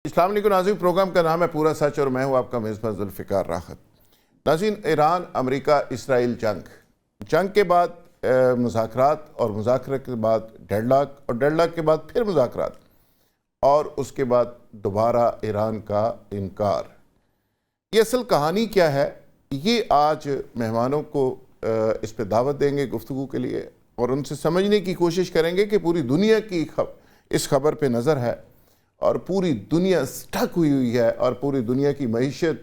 السلام علیکم ناظرین، پروگرام کا نام ہے پورا سچ اور میں ہوں آپ کا میزبان ذوالفقار راحت۔ ناظرین، ایران امریکہ اسرائیل جنگ کے بعد مذاکرات اور مذاکرات کے بعد ڈیڈ لاک اور ڈیڈ لاک کے بعد پھر مذاکرات اور اس کے بعد دوبارہ ایران کا انکار۔ یہ اصل کہانی کیا ہے، یہ آج مہمانوں کو اس پہ دعوت دیں گے گفتگو کے لیے اور ان سے سمجھنے کی کوشش کریں گے کہ پوری دنیا کی اس خبر پہ نظر ہے اور پوری دنیا سٹک ہوئی ہے اور پوری دنیا کی معیشت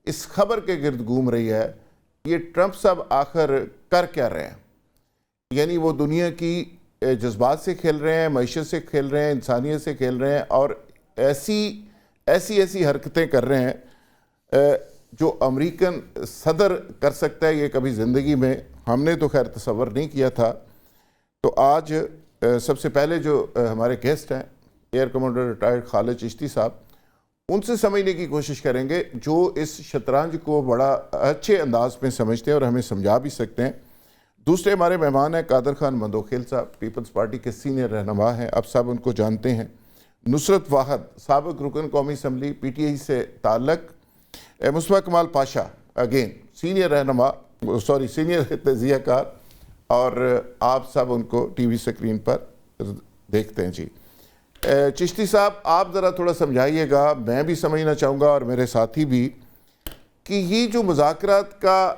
اس خبر کے گرد گھوم رہی ہے، یہ ٹرمپ صاحب آخر کر کیا رہے ہیں؟ یعنی وہ دنیا کی جذبات سے کھیل رہے ہیں، معیشت سے کھیل رہے ہیں، انسانیت سے کھیل رہے ہیں اور ایسی حرکتیں کر رہے ہیں جو امریکن صدر کر سکتا ہے، یہ کبھی زندگی میں ہم نے تو خیر تصور نہیں کیا تھا۔ تو آج سب سے پہلے جو ہمارے گیسٹ ہیں ایئر کمانڈر ریٹائرڈ خالد چشتی صاحب، ان سے سمجھنے کی کوشش کریں گے جو اس شطرنج کو بڑا اچھے انداز میں سمجھتے ہیں اور ہمیں سمجھا بھی سکتے ہیں۔ دوسرے ہمارے مہمان ہیں قادر خان مندوخیل صاحب، پیپلز پارٹی کے سینئر رہنما ہیں، اب سب ان کو جانتے ہیں۔ نصرت واحد، سابق رکن قومی اسمبلی پی ٹی آئی سے تعلق۔ مصطفیٰ کمال پاشا، اگین سینئر رہنما، سینئر تجزیہ کار، اور آپ سب ان کو ٹی وی سکرین پر دیکھتے ہیں۔ جی چشتی صاحب، آپ ذرا تھوڑا سمجھائیے گا، میں بھی سمجھنا چاہوں گا اور میرے ساتھی بھی، کہ یہ جو مذاکرات کا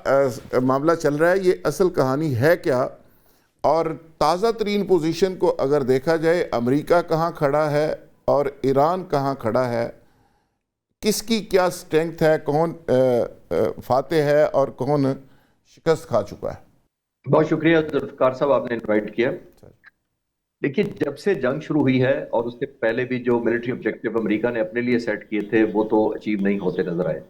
معاملہ چل رہا ہے یہ اصل کہانی ہے کیا، اور تازہ ترین پوزیشن کو اگر دیکھا جائے امریکہ کہاں کھڑا ہے اور ایران کہاں کھڑا ہے، کس کی کیا سٹرینگتھ ہے، کون فاتح ہے اور کون شکست کھا چکا ہے؟ بہت شکریہ ذوالفقار صاحب، آپ نے انوائٹ کیا۔ دیکھیے، جب سے جنگ شروع ہوئی ہے اور اس سے پہلے بھی جو ملٹری آبجیکٹیو امریکہ نے اپنے لیے سیٹ کیے تھے وہ تو اچیو نہیں ہوتے نظر آئے۔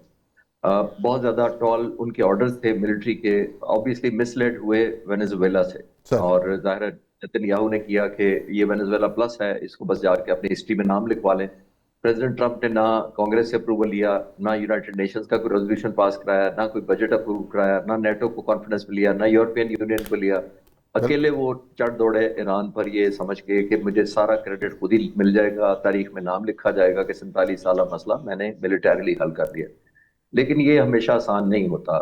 بہت زیادہ ٹال ان کے آرڈرز تھے ملٹری کے، آبویسلی مس لیڈ ہوئے وینیزویلا سے، اور ظاہر نتنیاہو نے کیا کہ یہ وینیزویلا پلس ہے، اس کو بس جا کے اپنی ہسٹری میں نام لکھوا لیں۔ پریزیڈنٹ ٹرمپ نے نہ کانگریس سے اپروول لیا، نہ یونائٹڈ نیشنز کا کوئی ریزولوشن پاس کرایا، نہ کوئی بجٹ اپروو کرایا، نہ نیٹو کو کانفیڈنس میں لیا، نہ یورپین یونین کو لیا۔ اکیلے وہ چڑھ دوڑے ایران پر یہ سمجھ کے کہ مجھے سارا کریڈٹ خود ہی مل جائے گا، تاریخ میں نام لکھا جائے گا کہ 47 سالہ مسئلہ میں نے ملیٹریلی حل کر دیا۔ لیکن یہ ہمیشہ آسان نہیں ہوتا۔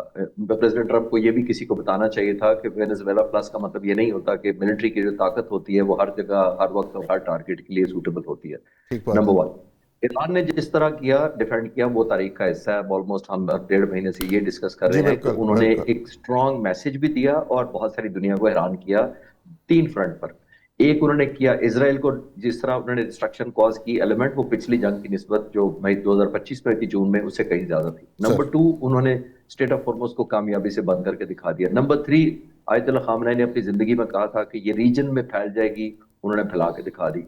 پریزیڈنٹ ٹرمپ کو یہ بھی کسی کو بتانا چاہیے تھا کہ وینیزویلا پلس کا مطلب یہ نہیں ہوتا کہ ملٹری کی جو طاقت ہوتی ہے وہ ہر جگہ، ہر وقت اور ہر ٹارگٹ کے لیے سوٹیبل ہوتی ہے۔ نمبر 1، ایران نے جس طرح کیا، ڈیفینڈ کیا، وہ تاریخ کا حصہ ہے۔ آلموسٹ ہم 1.5 مہینے سے یہ ڈسکس کر رہے ہیں کہ انہوں نے ایک اسٹرانگ میسج بھی دیا اور بہت ساری دنیا کو حیران کیا 3 فرنٹ پر۔ ایک، انہوں نے کیا اسرائیل کو جس طرح انہوں نے ڈسٹرکشن کاز کی ایلیمنٹ، وہ پچھلی جنگ کی نسبت جو مئی 2025 میں تھی جون میں، اس سے کہیں زیادہ تھی۔ نمبر 2، انہوں نے اسٹیٹ آف ہارموز کو کامیابی سے بند کر کے دکھا دیا۔ نمبر 3، آیت اللہ خامنہ نے اپنی زندگی میں کہا تھا کہ یہ ریجن میں پھیل جائے گی، انہوں نے پھیلا کے دکھا دی۔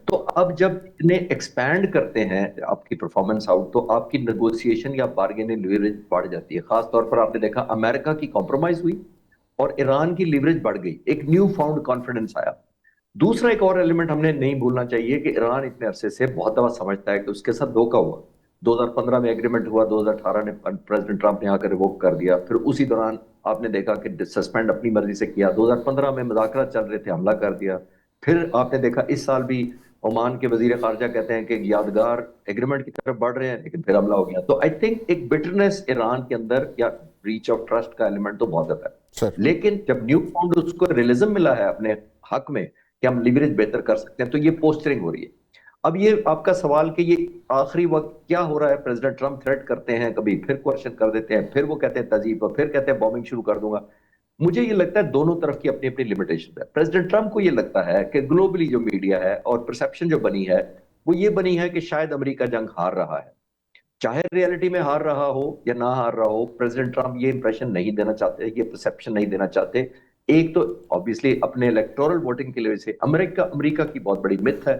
تو اب جب اتنے ایکسپینڈ کرتے ہیں آپ کی پرفارمنس آؤٹ، تو آپ کی نیگوسیشن یا بارگیننگ لیوریج بڑھ جاتی ہے۔ خاص طور پر آپ نے دیکھا امریکہ کی کمپرومائز ہوئی اور ایران کی لیوریج بڑھ گئی، ایک نیو فاؤنڈ کانفیڈنس آیا۔ دوسرا ایک اور ایلیمنٹ ہم نے نہیں بھولنا چاہیے کہ ایران اتنے عرصے سے بہت دفعہ سمجھتا ہے کہ اس کے ساتھ دھوکہ ہوا۔ 2015 میں ایگریمنٹ ہوا، 2018 میں پریزیڈنٹ ٹرمپ نے آ کر ریووک کر دیا، پھر اسی دوران آپ نے دیکھا کہ سسپینڈ اپنی مرضی سے کیا، 2015 میں مذاکرات چل رہے تھے، حملہ کر دیا، پھر آپ نے دیکھا اس سال بھی عمان کے وزیر خارجہ کہتے ہیں کہ یادگار ایگریمنٹ کی طرف بڑھ رہے ہیں، لیکن پھر حملہ ہو گیا۔ تو آئی تھنک ایک بٹرنس ایران کے اندر یا بریچ آف ٹرسٹ کا ایلیمنٹ تو بہت زیادہ ہے۔ لیکن جب نیو فاؤنڈ اس کو ریئلزم ملا ہے اپنے حق میں کہ ہم لیوریج بہتر کر سکتے ہیں، تو یہ پوسچرنگ ہو رہی ہے۔ اب یہ آپ کا سوال کہ یہ آخری وقت کیا ہو رہا ہے، پریزیڈنٹ ٹرمپ تھریٹ کرتے ہیں، کبھی پھر کوشچن کر دیتے ہیں، پھر وہ کہتے ہیں تذیب، اور پھر کہتے ہیں بومبنگ شروع کر دوں گا۔ مجھے یہ لگتا ہے دونوں طرف کی اپنی اپنی لمیٹیشن ہے۔ پریزیڈنٹ ٹرمپ کو یہ لگتا ہے کہ گلوبلی جو میڈیا ہے اور پرسیپشن جو بنی ہے وہ یہ بنی ہے کہ شاید امریکہ جنگ ہار رہا ہے، چاہے ریئلٹی میں ہار رہا ہو یا نہ ہار رہا ہو۔ پریزیڈنٹ ٹرمپ یہ امپریشن نہیں دینا چاہتے، یہ پرسیپشن نہیں دینا چاہتے۔ ایک تو obviously اپنے الیکٹورل ووٹنگ کے لیے سے امریکہ کی بہت بڑی متھ ہے۔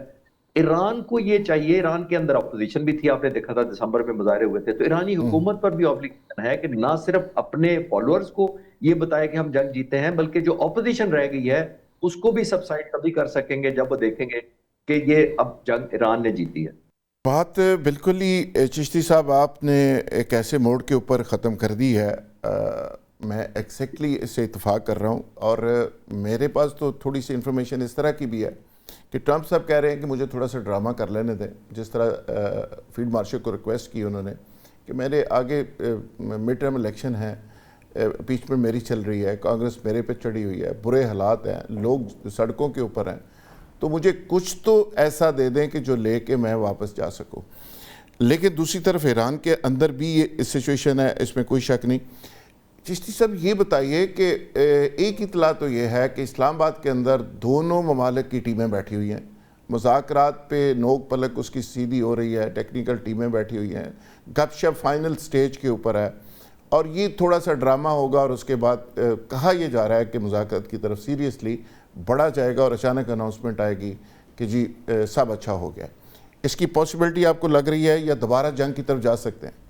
ایران کو یہ چاہیے، ایران کے اندر اپوزیشن بھی تھی، آپ نے دیکھا تھا دسمبر میں مظاہرے ہوئے تھے، تو ایرانی حکومت پر بھی اوبلیگیشن ہے کہ نہ صرف اپنے فالوورز کو یہ بتائے کہ ہم جنگ جیتے ہیں، بلکہ جو اپوزیشن رہ گئی ہے اس کو بھی سبسائڈ تبھی کر سکیں گے جب وہ دیکھیں گے کہ یہ اب جنگ ایران نے جیتی ہے۔ بات بالکل ہی چشتی صاحب آپ نے ایک ایسے موڈ کے اوپر ختم کر دی ہے، میں ایکزیکٹلی اس سے اتفاق کر رہا ہوں، اور میرے پاس تو تھوڑی سی انفارمیشن اس طرح کی بھی ہے کہ ٹرمپ صاحب کہہ رہے ہیں کہ مجھے تھوڑا سا ڈرامہ کر لینے دیں، جس طرح فیلڈ مارشل کو ریکویسٹ کی انہوں نے کہ میرے آگے مڈ ٹرم الیکشن ہے، امپیچمنٹ میری چل رہی ہے، کانگریس میرے پہ چڑھی ہوئی ہے، برے حالات ہیں، لوگ سڑکوں کے اوپر ہیں، تو مجھے کچھ تو ایسا دے دیں کہ جو لے کے میں واپس جا سکوں۔ لیکن دوسری طرف ایران کے اندر بھی یہ سچویشن ہے، اس میں کوئی شک نہیں۔ چشتی صاحب یہ بتائیے کہ ایک اطلاع تو یہ ہے کہ اسلام آباد کے اندر دونوں ممالک کی ٹیمیں بیٹھی ہوئی ہیں، مذاکرات پہ نوک پلک اس کی سیدھی ہو رہی ہے، ٹیکنیکل ٹیمیں بیٹھی ہوئی ہیں، گپ شپ فائنل سٹیج کے اوپر ہے، اور یہ تھوڑا سا ڈرامہ ہوگا اور اس کے بعد کہا یہ جا رہا ہے کہ مذاکرات کی طرف سیریسلی بڑھا جائے گا اور اچانک اناؤنسمنٹ آئے گی کہ جی سب اچھا ہو گیا۔ اس کی پاسبلٹی آپ کو لگ رہی ہے یا دوبارہ جنگ کی طرف جا سکتے ہیں؟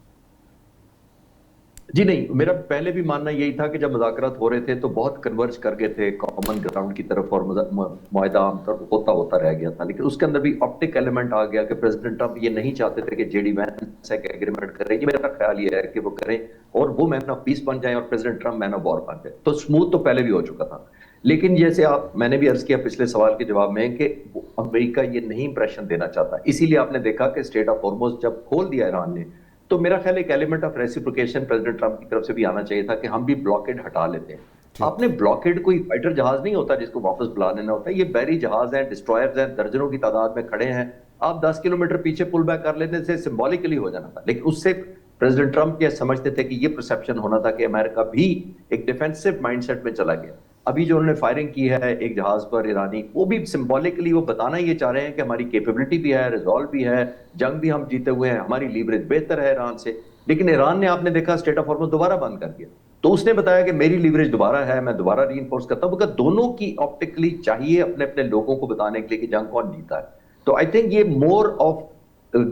جی نہیں، میرا پہلے بھی ماننا یہی تھا کہ جب مذاکرات ہو رہے تھے تو بہت کنورج کر گئے تھے کامن گراؤنڈ کی طرف، اور معاہدہ عام طور پر ہوتا رہ گیا تھا، لیکن اس کے اندر بھی آپٹک ایلیمنٹ آ گیا کہ پریزیڈنٹ ٹرمپ یہ نہیں چاہتے تھے کہ جے ڈی وینس ایک ایگریمنٹ کریں۔ یہ میرا خیال یہ ہے کہ وہ کریں اور وہ مین آف پیس بن جائیں اور president Trump man of war بن جائے، تو سموتھ تو پہلے بھی ہو چکا تھا۔ لیکن جیسے میں نے بھی عرض کیا پچھلے سوال کے جواب میں کہ امریکہ یہ نہیں امپریشن دینا چاہتا، اسی لیے آپ نے دیکھا کہ اسٹیٹ آف ہارموز جب کھول دیا ایران نے، تو میرا خیال ایک ایلیمنٹ آف ریسیپروکیشن پریزیڈنٹ ٹرمپ کی طرف سے بھی آنا چاہیے تھا کہ ہم بھی بلاکیڈ ہٹا لیتے ہیں۔ آپ نے بلاکیڈ کوئی فائٹر جہاز نہیں ہوتا جس کو واپس بلا لینا ہوتا ہے، یہ بحری جہاز ہیں، ڈسٹرائرز ہیں، درجنوں کی تعداد میں کھڑے ہیں، آپ 10 کلومیٹر پیچھے پل بیک کر لینے سے سمبولیکلی ہو جانا تھا، لیکن اس سے پریزیڈنٹ ٹرمپ یہ سمجھتے تھے کہ یہ پرسیپشن ہونا تھا کہ امریکہ بھی ایک ڈیفینسو مائنڈ سیٹ میں چلا گیا۔ ابھی جو انہوں نے فائرنگ کی ہے ایک جہاز پر ایرانی، وہ بھی سمبولیکلی وہ بتانا یہ چاہ رہے ہیں کہ ہماری کیپیبلٹی بھی ہے، ریزالو بھی ہے، جنگ بھی ہم جیتے ہوئے ہیں، ہماری لیوریج بہتر ہے ایران سے۔ لیکن ایران نے آپ نے دیکھا اسٹیٹ آف ہارموز دوبارہ بند کر دیا، تو اس نے بتایا کہ میری لیوریج دوبارہ ہے، میں دوبارہ ری انفورس کرتا ہوں، because دونوں کی آپٹیکلی چاہیے اپنے اپنے لوگوں کو بتانے کے لیے کہ جنگ کون جیتا ہے۔ تو آئی تھنک یہ more of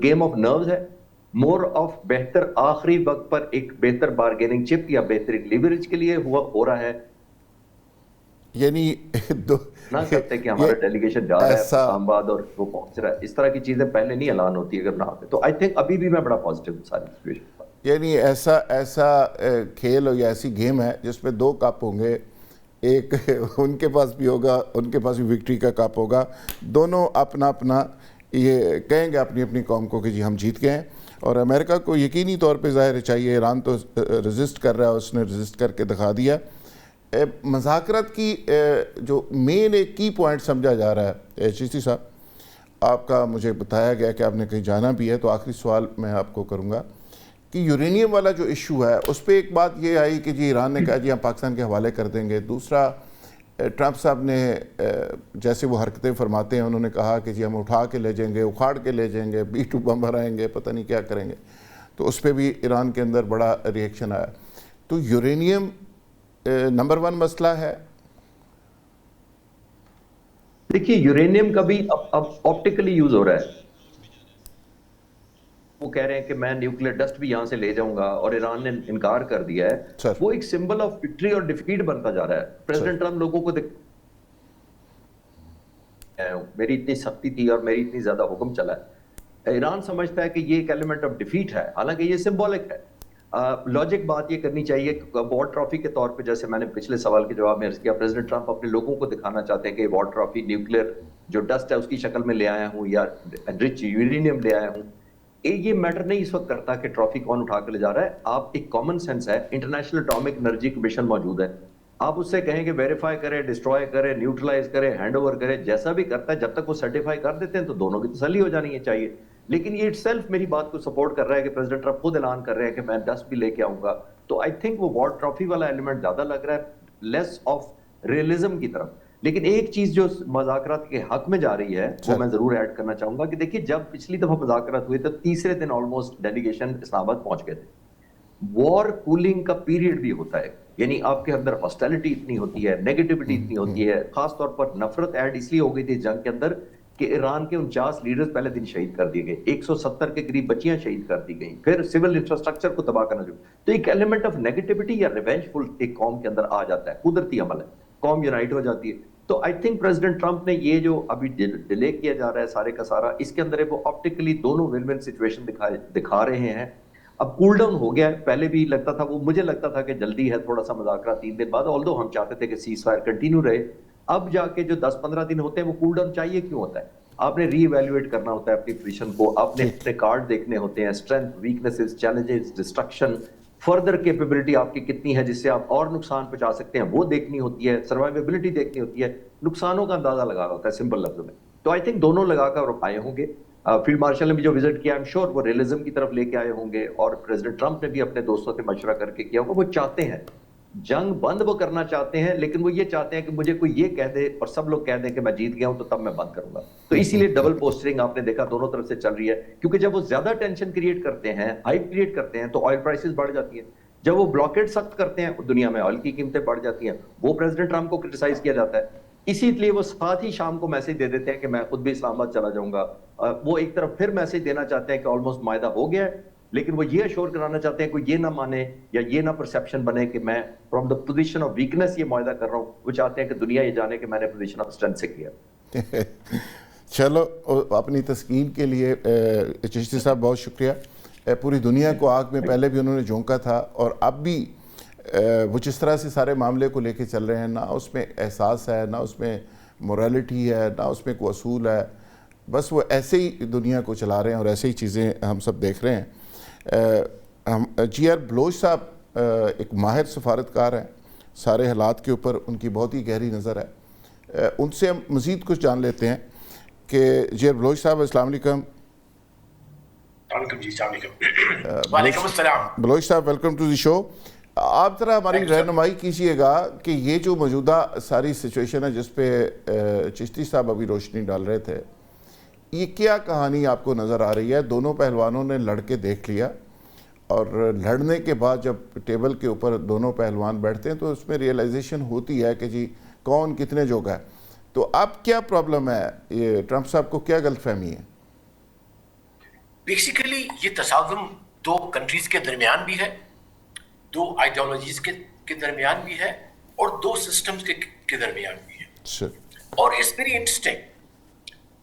game of nerves ہے، مور آف بہتر آخری وقت پر ایک بہتر بارگیننگ چپ یا بہترین لیوریج کے لیے ہو رہا ہے۔ یعنی نہ کرتے کہ ہمارا ڈیلیگیشن جا رہا ہے اسلام آباد اور وہ پہنچ رہا ہے، اس طرح کی چیزیں پہلے نہیں اعلان ہوتی اگر نہ ہوتے، تو آئی تھنک ابھی بھی میں بڑا پازیٹیو ہوں ساری سچویشن پر۔ یعنی ایسا کھیل یا ایسی گیم ہے جس میں دو کپ ہوں گے، ایک ان کے پاس بھی ہوگا، ان کے پاس بھی وکٹری کا کپ ہوگا، دونوں اپنا اپنا یہ کہیں گے اپنی اپنی قوم کو کہ جی ہم جیت گئے ہیں۔ اور امریکہ کو یقینی طور پہ ظاہر چاہیے، ایران تو ریزسٹ کر رہا ہے، اس نے ریزسٹ کر کے دکھا دیا۔ مذاکرات کی جو مین ایک کی پوائنٹ سمجھا جا رہا ہے، چشتی صاحب آپ کا مجھے بتایا گیا کہ آپ نے کہیں جانا بھی ہے، تو آخری سوال میں آپ کو کروں گا کہ یورینیم والا جو ایشو ہے اس پہ ایک بات یہ آئی کہ جی ایران نے کہا جی ہم پاکستان کے حوالے کر دیں گے۔ دوسرا ٹرمپ صاحب نے جیسے وہ حرکتیں فرماتے ہیں، انہوں نے کہا کہ جی ہم اٹھا کے لے جائیں گے، اکھاڑ کے لے جائیں گے، B-2 بم ہرائیں گے، پتہ نہیں کیا کریں گے، تو اس پہ بھی ایران کے اندر بڑا ری ایکشن آیا۔ تو یورینیم نمبر 1 مسئلہ ہے۔ دیکھیے یورینیم کا بھی اب آپٹیکلی یوز ہو رہا ہے، وہ کہہ رہے ہیں کہ میں نیوکلیر ڈسٹ بھی یہاں سے لے جاؤں گا، اور ایران نے انکار کر دیا ہے۔ وہ ایک سمبل آف وکٹری اور ڈیفیٹ بنتا جا رہا ہے۔ پریزیڈنٹ ٹرمپ لوگوں کو میری اتنی سختی تھی اور میری اتنی زیادہ حکم چلا ہے، ایران سمجھتا ہے کہ یہ ایک ایلیمنٹ آف ڈیفیٹ ہے، حالانکہ یہ سمبولک ہے۔ لاجک بات یہ کرنی چاہیے کہ وار ٹرافی کے طور پہ، جیسے میں نے پچھلے سوال کے جواب میں عرض کیا، پریزیڈنٹ ٹرمپ اپنے لوگوں کو دکھانا چاہتے ہیں کہ وار ٹرافی نیوکلیر جو ڈسٹ ہے اس کی شکل میں لے آیا ہوں یا انرچ یورینیم لے آیا ہوں۔ یہ میٹر نہیں اس وقت کرتا کہ ٹرافی کون اٹھا کے لے جا رہا ہے، آپ ایک کامن سینس ہے، انٹرنیشنل اٹامک انرجی کمیشن موجود ہے، آپ اس سے کہیں کہ ویریفائی کرے، ڈسٹروائے کرے، نیوٹرلائز کرے، ہینڈ اوور کرے، جیسا بھی کرتا ہے، جب تک وہ سرٹیفائی کر دیتے ہیں تو دونوں کی تسلی ہو جانی چاہیے۔ لیکن یہ اٹ سیلف میری بات کو سپورٹ کر رہا ہے کہ پریزیڈنٹ ٹرمپ خود اعلان کر رہے ہیں کہ میں ڈسٹ بھی لے کے آؤں گا، تو آئی تھنک وہ وار ٹرافی والا ایلیمنٹ زیادہ لگ رہا ہے، لیس آف ریئلزم کی طرف۔ لیکن ایک چیز جو مذاکرات کے حق میں جا رہی ہے وہ میں ضرور ایڈ کرنا چاہوں گا کہ دیکھیے جب پچھلی دفعہ مذاکرات ہوئے تو تیسرے دن آلموسٹ ڈیلیگیشن اسلام آباد پہنچ گئے تھے۔ وار کولنگ کا پیریڈ بھی ہوتا ہے، یعنی آپ کے اندر ہاسٹیلٹی اتنی ہوتی ہے، نیگیٹیوٹی اتنی ہوتی ہے، خاص طور پر نفرت ایڈ اس لیے ہو گئی تھی جنگ کے اندر کہ ایران کے 49 لیڈرز پہلے دن شہید کر دیے گئے، 170 کے قریب بچیاں شہید کر دی گئیں، پھر سول انفراسٹرکچر کو تباہ کرنا شروع، تو ایک ایلیمنٹ آف نیگیٹیوٹی یا ریونجفل ایک قوم کے اندر آ جاتا ہے، قدرتی عمل ہے، قوم یونائٹ ہو جاتی ہے۔ تو آئی تھنک پریزیڈنٹ ٹرمپ نے یہ جو ابھی ڈیلے کیا جا رہا ہے سارے کا سارا، اس کے اندر وہ آپٹیکلی دونوں ون ون سچویشن دکھا رہے ہیں۔ اب کول ڈاؤن ہو گیا ہے، پہلے بھی لگتا تھا، وہ مجھے لگتا تھا کہ جلدی ہے تھوڑا سا مذاکرات 3 دن بعد، آلدو ہم چاہتے تھے کہ سیز فائر کنٹینیو رہے، اب جا کے جو 10-15 دن ہوتے ہیں وہ کول ڈاؤن چاہیے کیوں ہوتا ہے؟ آپ نے ری ایویلویٹ کرنا ہوتا ہے اپنی پوزیشن کو, آپ نے اپنے کارڈ دیکھنے ہوتے ہیں, strength, weaknesses, challenges, destruction, further capability آپ کی کتنی ہے جس سے آپ اور نقصان پہنچا سکتے ہیں وہ دیکھنی ہوتی ہے, سروائیویبلٹی دیکھنی ہوتی ہے, نقصانوں کا اندازہ لگانا ہوتا ہے سمپل لفظوں میں. تو آئی تھنک دونوں لگا کر آئے ہوں گے. فیلڈ مارشل نے بھی جو وزٹ کیا, ایم شور وہ ریئلزم کی طرف لے کے آئے ہوں گے, اور پریزیڈنٹ ٹرمپ نے بھی اپنے دوستوں سے مشورہ کر کے کیا ہوگا. وہ چاہتے ہیں جنگ بند, وہ کرنا چاہتے ہیں, لیکن وہ یہ چاہتے ہیں کہ مجھے کوئی یہ کہہ دے اور سب لوگ کہہ دیں کہ میں جیت گیا ہوں تو تب میں بند کروں گا. تو اسی لیے ڈبل پوسٹرنگ آپ نے دیکھا دونوں طرف سے چل رہی ہے, کیونکہ جب وہ زیادہ ٹینشن کریٹ کرتے ہیں, ہائپ کریٹ کرتے ہیں, تو آئل پرائسز بڑھ جاتی ہیں. جب وہ بلاکیڈ سخت کرتے ہیں دنیا میں آئل کی قیمتیں بڑھ جاتی ہیں, وہ پریزیڈنٹ ٹرمپ کو کرٹیسائز کیا جاتا ہے. اسی لیے وہ ساتھ ہی شام کو میسج دے دیتے ہیں کہ میں خود بھی اسلام آباد چلا جاؤں گا. وہ ایک طرف پھر میسج دینا چاہتے ہیں کہ آلموسٹ معاہدہ ہو گیا ہے, لیکن وہ یہ اشور کرانا چاہتے ہیں کوئی یہ نہ مانے یا یہ نہ پرسیپشن بنے کہ میں from the position of weakness یہ معاہدہ کر رہا ہوں. وہ چاہتے ہیں کہ دنیا یہ جانے کہ میں نے پوزیشن آف اسٹرینتھ سے کیا. چلو, اپنی تسکین کے لیے چشتی صاحب بہت شکریہ. پوری دنیا کو آگ میں پہلے بھی انہوں نے جھونکا تھا, اور اب بھی وہ جس طرح سے سارے معاملے کو لے کے چل رہے ہیں, نہ اس میں احساس ہے, نہ اس میں موریلٹی ہے, نہ اس میں کوئی اصول ہے. بس وہ ایسے ہی دنیا کو چلا رہے ہیں اور ایسے ہی چیزیں ہم سب دیکھ رہے ہیں. جی آر بلوچ صاحب ایک ماہر سفارتکار ہیں, سارے حالات کے اوپر ان کی بہت ہی گہری نظر ہے. ان سے ہم مزید کچھ جان لیتے ہیں کہ جی آر بلوچ صاحب السلام علیکم. جی السلام علیکم. وعلیکم السلام. بلوچ صاحب ویلکم ٹو دی شو. آپ ذرا ہماری رہنمائی کیجیے گا کہ یہ جو موجودہ ساری سچویشن ہے جس پہ چشتی صاحب ابھی روشنی ڈال رہے تھے, یہ کیا کہانی آپ کو نظر آ رہی ہے؟ دونوں پہلوانوں نے لڑ کے دیکھ لیا, اور لڑنے کے بعد جب ٹیبل کے اوپر دونوں پہلوان بیٹھتے ہیں تو اس میں ریئلائزیشن ہوتی ہے کہ جی کون کتنے جوگا ہے. تو اب کیا پرابلم ہے, یہ ٹرمپ صاحب کو کیا غلط فہمی ہے؟ بیسیکلی یہ تصادم دو کنٹریز کے درمیان بھی ہے, دو آئیڈیالوجیز کے درمیان بھی ہے, اور دو سسٹمز کے درمیان بھی ہے. اور اٹس ویری انٹرسٹنگ,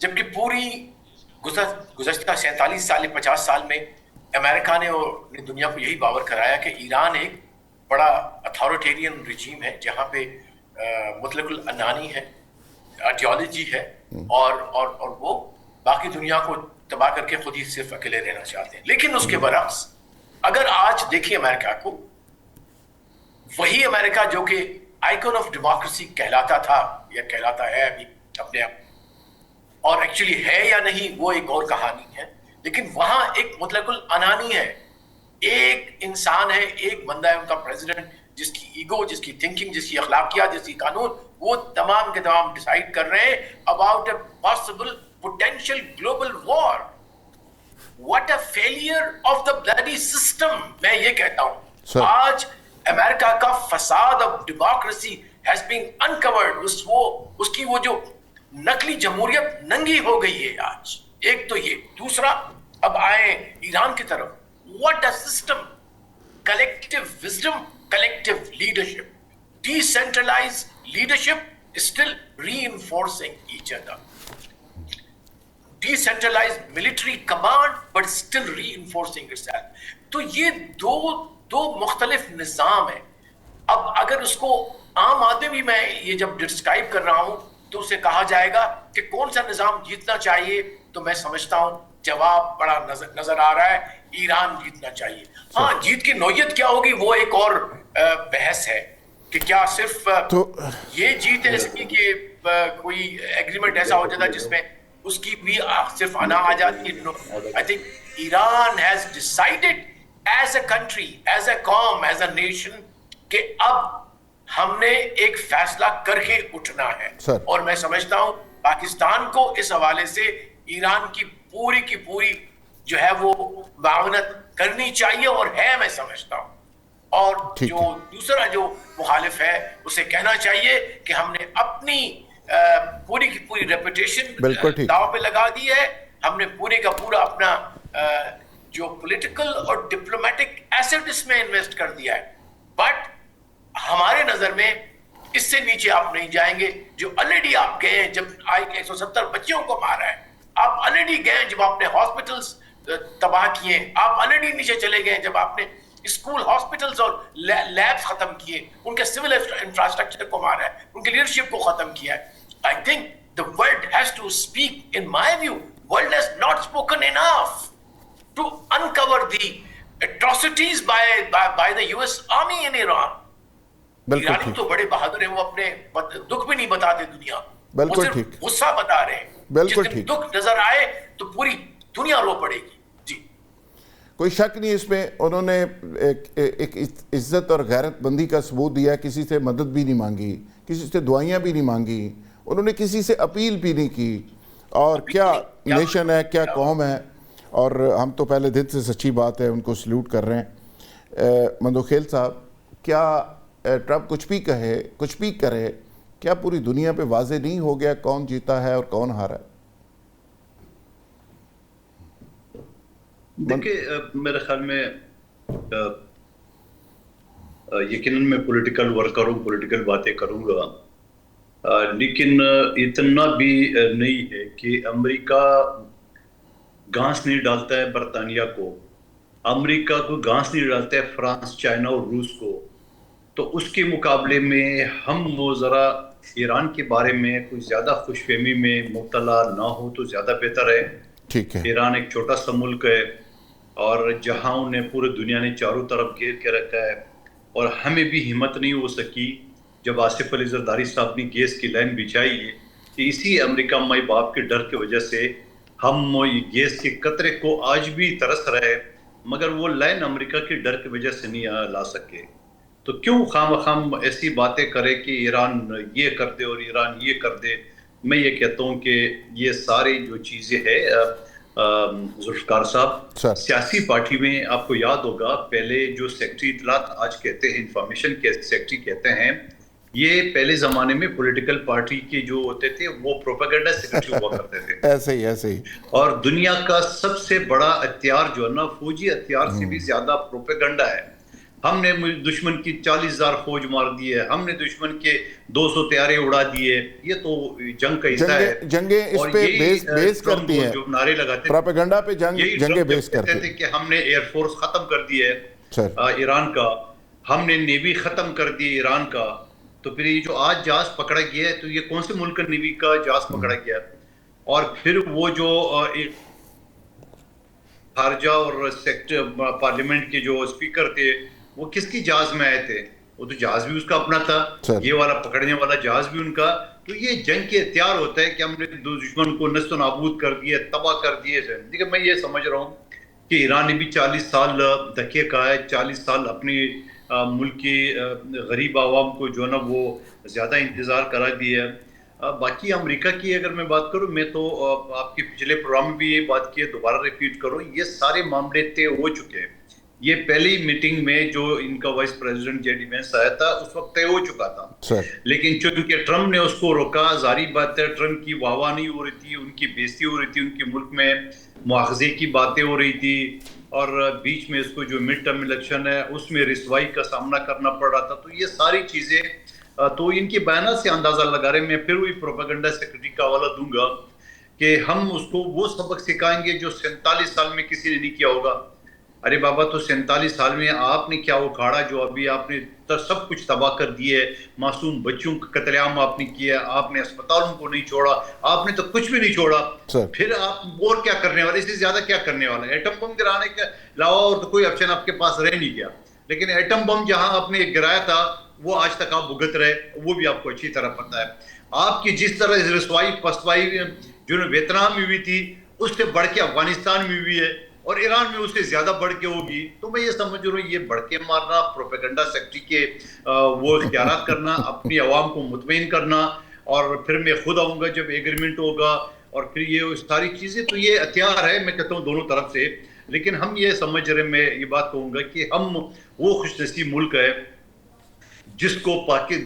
جبکہ پوری گزشتہ 47 سال 50 سال میں امریکہ نے اور دنیا کو یہی باور کرایا کہ ایران ایک بڑا اتھارٹیرین رجیم ہے جہاں پہ مطلق العنانی ہے, آئیڈیالوجی ہے, اور وہ باقی دنیا کو تباہ کر کے خود ہی صرف اکیلے رہنا چاہتے ہیں. لیکن اس کے برعکس اگر آج دیکھیں امریکہ کو, وہی امریکہ جو کہ آئیکن آف ڈیموکریسی کہلاتا تھا یا کہلاتا ہے ابھی اپنے آپ, اور ایکچولی ہے یا نہیں وہ ایک اور کہانی ہے, لیکن وہاں ایک مطلق العنانی ہے, ایک انسان ہے, ایک بندہ ہے ان کا پریزیڈنٹ, جس کی ایگو, جس کی تھنکنگ, جس کی اخلاقیات, جس کی قانون, وہ تمام کے تمام ڈیسائیڈ کر رہے ہیں about a possible potential global war. What a failure of the bloody system. میں یہ کہتا ہوں آج امریکہ کا فساد of democracy has been uncovered. اس کی وہ جو نقلی جمہوریت ننگی ہو گئی ہے آج. ایک تو یہ. دوسرا, اب آئے ایران کی طرف. What a system. Collective wisdom, collective leadership. Decentralized leadership is still reinforcing each other. Decentralized military command but still reinforcing itself. تو یہ دو مختلف نظام ہیں. اب اگر اس کو عام آدمی بھی, میں یہ جب ڈسکرائب کر رہا ہوں تو اسے کہا جائے گا کہ کون سا نظام جیتنا چاہیے, تو میں سمجھتا ہوں جواب بڑا نظر آ رہا ہے, ایران جیتنا چاہیے. ہاں, جیت کی نوعیت کیا ہوگی وہ ایک اور بحث ہے کہ کیا صرف یہ جیت ہے کہ کوئی ایگریمنٹ ایسا ہو جاتا ہے جس میں اس کی بھی صرف انا آ جاتی ہے. I think Iran has decided as a country, as a قوم, as a nation کہ اب ہم نے ایک فیصلہ کر کے اٹھنا ہے. اور میں سمجھتا ہوں پاکستان کو اس حوالے سے ایران کی پوری جو ہے وہ معاونت کرنی چاہیے, اور ہے میں سمجھتا ہوں. اور جو دوسرا جو مخالف ہے اسے کہنا چاہیے کہ ہم نے اپنی پوری کی پوری ریپوٹیشن داؤ پہ لگا دی ہے. ہم نے پورے کا پورا اپنا جو پولیٹیکل اور ڈپلومیٹک ایسٹ اس میں انویسٹ کر دیا ہے. بٹ ہمارے نظر میں اس سے نیچے آپ نہیں جائیں گے. جو آلریڈی آپ گئے ہیں, جب 170 بچیوں کو مارا ہے, آپ آلریڈی گئے جب آپ نے ہاسپٹلز تباہ کیے, آپ آلریڈی نیچے چلے گئے جب آپ نے اسکول ہاسپٹلز اور لیبس ختم کیے, ان کے سول انفراسٹرکچر کو مارا ہے, ان کی لیڈرشپ کو ختم کیا ہے. I think the world has to speak. In my view, world has not spoken enough to uncover the atrocities by the US Army in Iran. ایرانی تو بڑے بہادر ہیں, وہ اپنے دکھ بھی نہیں بتاتے دنیا, وہ صرف غصہ بتا رہے ہیں. بالکل ٹھیک, دکھ نظر آئے تو پوری دنیا رو پڑے گی. جی کوئی شک نہیں اس میں, انہوں نے ایک عزت اور غیرت مندی کا ثبوت دیا, کسی سے مدد بھی نہیں مانگی, کسی سے دعائیاں بھی نہیں مانگی, انہوں نے کسی سے اپیل بھی نہیں کی. اور کیا نیشن ہے, کیا قوم ہے, اور ہم تو پہلے دن سے سچی بات ہے ان کو سلیوٹ کر رہے ہیں. مندوخیل صاحب, کیا ٹرمپ کچھ بھی کہے, کچھ بھی کرے, کیا پوری دنیا پہ واضح نہیں ہو گیا کون جیتا ہے اور کون ہارا ہے؟ دیکھیں, میرے خیال میں یقیناً میں پولیٹیکل ورکر ہوں, پولیٹیکل باتیں کروں گا, لیکن اتنا بھی نہیں ہے کہ امریکہ گھاس نہیں ڈالتا ہے برطانیہ کو, امریکہ کو گھاس نہیں ڈالتا ہے فرانس, چائنا اور روس کو. تو اس کے مقابلے میں ہم وہ ذرا ایران کے بارے میں کوئی زیادہ خوش فہمی میں مبتلا نہ ہو تو زیادہ بہتر ہے. ٹھیک ہے, ایران ایک چھوٹا سا ملک ہے, اور جہاں انہیں پورے دنیا نے چاروں طرف گھیر کے رکھا ہے, اور ہمیں بھی ہمت نہیں ہو سکی جب آصف علی زرداری صاحب نے گیس کی لائن بچھائی ہے کہ اسی امریکہ مائی باپ کے ڈر کی وجہ سے ہم گیس کے قطرے کو آج بھی ترس رہے, مگر وہ لائن امریکہ کے ڈر کی وجہ سے نہیں لا سکے. تو کیوں خام ایسی باتیں کرے کہ ایران یہ کر دے اور ایران یہ کر دے. میں یہ کہتا ہوں کہ یہ ساری جو چیزیں ہیں ذوالفقار صاحب, سیاسی پارٹی میں آپ کو یاد ہوگا پہلے جو سیکٹری اطلاعات آج کہتے ہیں, انفارمیشن کے سیکٹری کہتے ہیں, یہ پہلے زمانے میں پولیٹیکل پارٹی کے جو ہوتے تھے وہ پروپیگنڈا سیکرٹری ہوا کرتے تھے. ایسے ہی. اور دنیا کا سب سے بڑا ہتھیار جو ہے نا, فوجی ہتھیار سے بھی زیادہ پروپیگنڈا ہے. ہم نے دشمن کی 40,000 فوج مار دی ہے, ہم نے دشمن کے 200 طیارے اڑا دیے. یہ تو جنگ کا حصہ ہے. جنگیں اس پہ بیس کرتی ہیں, جو نعرے لگاتے پروپیگنڈا پہ جنگیں بیس کرتے تھے کہ ہم نے ایئر فورس ختم کر دی ہے ایران کا, ہم نے نیوی ختم کر دی ایران کا. تو پھر یہ جو آج جہاز پکڑا گیا ہے, تو یہ کون سے ملک کا نیوی کا جہاز پکڑا گیا؟ اور پھر وہ جو خارجہ اور سیکٹر پارلیمنٹ کے جو اسپیکر تھے وہ کس کی جہاز میں آئے تھے؟ وہ تو جہاز بھی اس کا اپنا تھا, یہ والا پکڑنے والا جہاز بھی ان کا. تو یہ جنگ کے ہتھیار ہوتا ہے کہ ہم نے دشمن کو نست و نابود کر دیے, تباہ کر دیے. دیکھیں, میں یہ سمجھ رہا ہوں کہ ایران نے بھی 40 سال دھکے کھائے, 40 سال اپنی ملک کی غریب عوام کو جو ہے نا وہ زیادہ انتظار کرا دیا ہے. باقی امریکہ کی اگر میں بات کروں, میں تو آپ کے پچھلے پروگرام میں بھی یہ بات کی ہے, دوبارہ ریپیٹ کروں, یہ سارے معاملے طے ہو چکے ہیں. یہ پہلی میٹنگ میں جو ان کا vice president J D Vance آیا تھا اس وقت طے ہو چکا تھا, لیکن چونکہ ٹرمپ نے اس کو روکا. ظاہری بات ہے ٹرمپ کی واہ واہ نہیں ہو رہی تھی, ان کی بےزتی ہو رہی تھی, ان کے ملک میں مواخذے کی باتیں ہو رہی تھی, اور بیچ میں اس کو جو مڈ ٹرم الیکشن ہے اس میں رسوائی کا سامنا کرنا پڑ رہا تھا. تو یہ ساری چیزیں تو ان کی بیانات سے اندازہ لگا رہے. میں پھر وہی پروپیگنڈا سیکرٹری کا حوالہ دوں گا کہ ہم اس کو وہ سبق سکھائیں گے جو 47 سال میں کسی نے نہیں کیا ہوگا. ارے بابا, تو 47 سال میں آپ نے کیا اکھاڑا جو ابھی آپ نے سب کچھ تباہ کر دیے؟ معصوم بچوں کا قتل عام آپ نے کیا, آپ نے اسپتالوں کو نہیں چھوڑا, آپ نے تو کچھ بھی نہیں چھوڑا. پھر آپ اور کیا کرنے والے, اس سے زیادہ کیا کرنے والے؟ ایٹم بم گرانے کے علاوہ اور تو کوئی آپشن آپ کے پاس رہ نہیں گیا. لیکن ایٹم بم جہاں آپ نے گرایا تھا وہ آج تک آپ بھگت رہے, وہ بھی آپ کو اچھی طرح پتہ ہے. آپ کی جس طرح رسوائی پسوائی جو ویتنام میں ہوئی تھی اس سے بڑھ کے افغانستان میں ہوئی ہے, اور ایران میں اس سے زیادہ بڑھ کے ہوگی. تو میں یہ سمجھ رہا ہوں یہ بڑھ کے مارنا, پروپیگنڈا سیکٹری کے وہ اختیارات کرنا, اپنی عوام کو مطمئن کرنا, اور پھر میں خود آؤں گا جب ایگریمنٹ ہوگا, اور پھر یہ ساری چیزیں. تو یہ ہتھیار ہے میں کہتا ہوں دونوں طرف سے. لیکن ہم یہ سمجھ رہے, میں یہ بات کہوں گا کہ ہم وہ خوش نصیب ملک ہے جس کو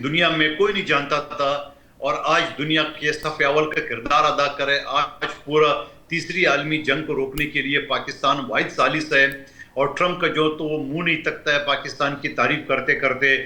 دنیا میں کوئی نہیں جانتا تھا, اور آج دنیا کے صف اول کا کردار ادا کرے. آج پورا تیسری عالمی جنگ کو روکنے کے لیے پاکستان واحد ثالث ہے. اور ٹرمپ کا جو تو وہ منہ نہیں تکتا ہے پاکستان کی تعریف کرتے کرتے،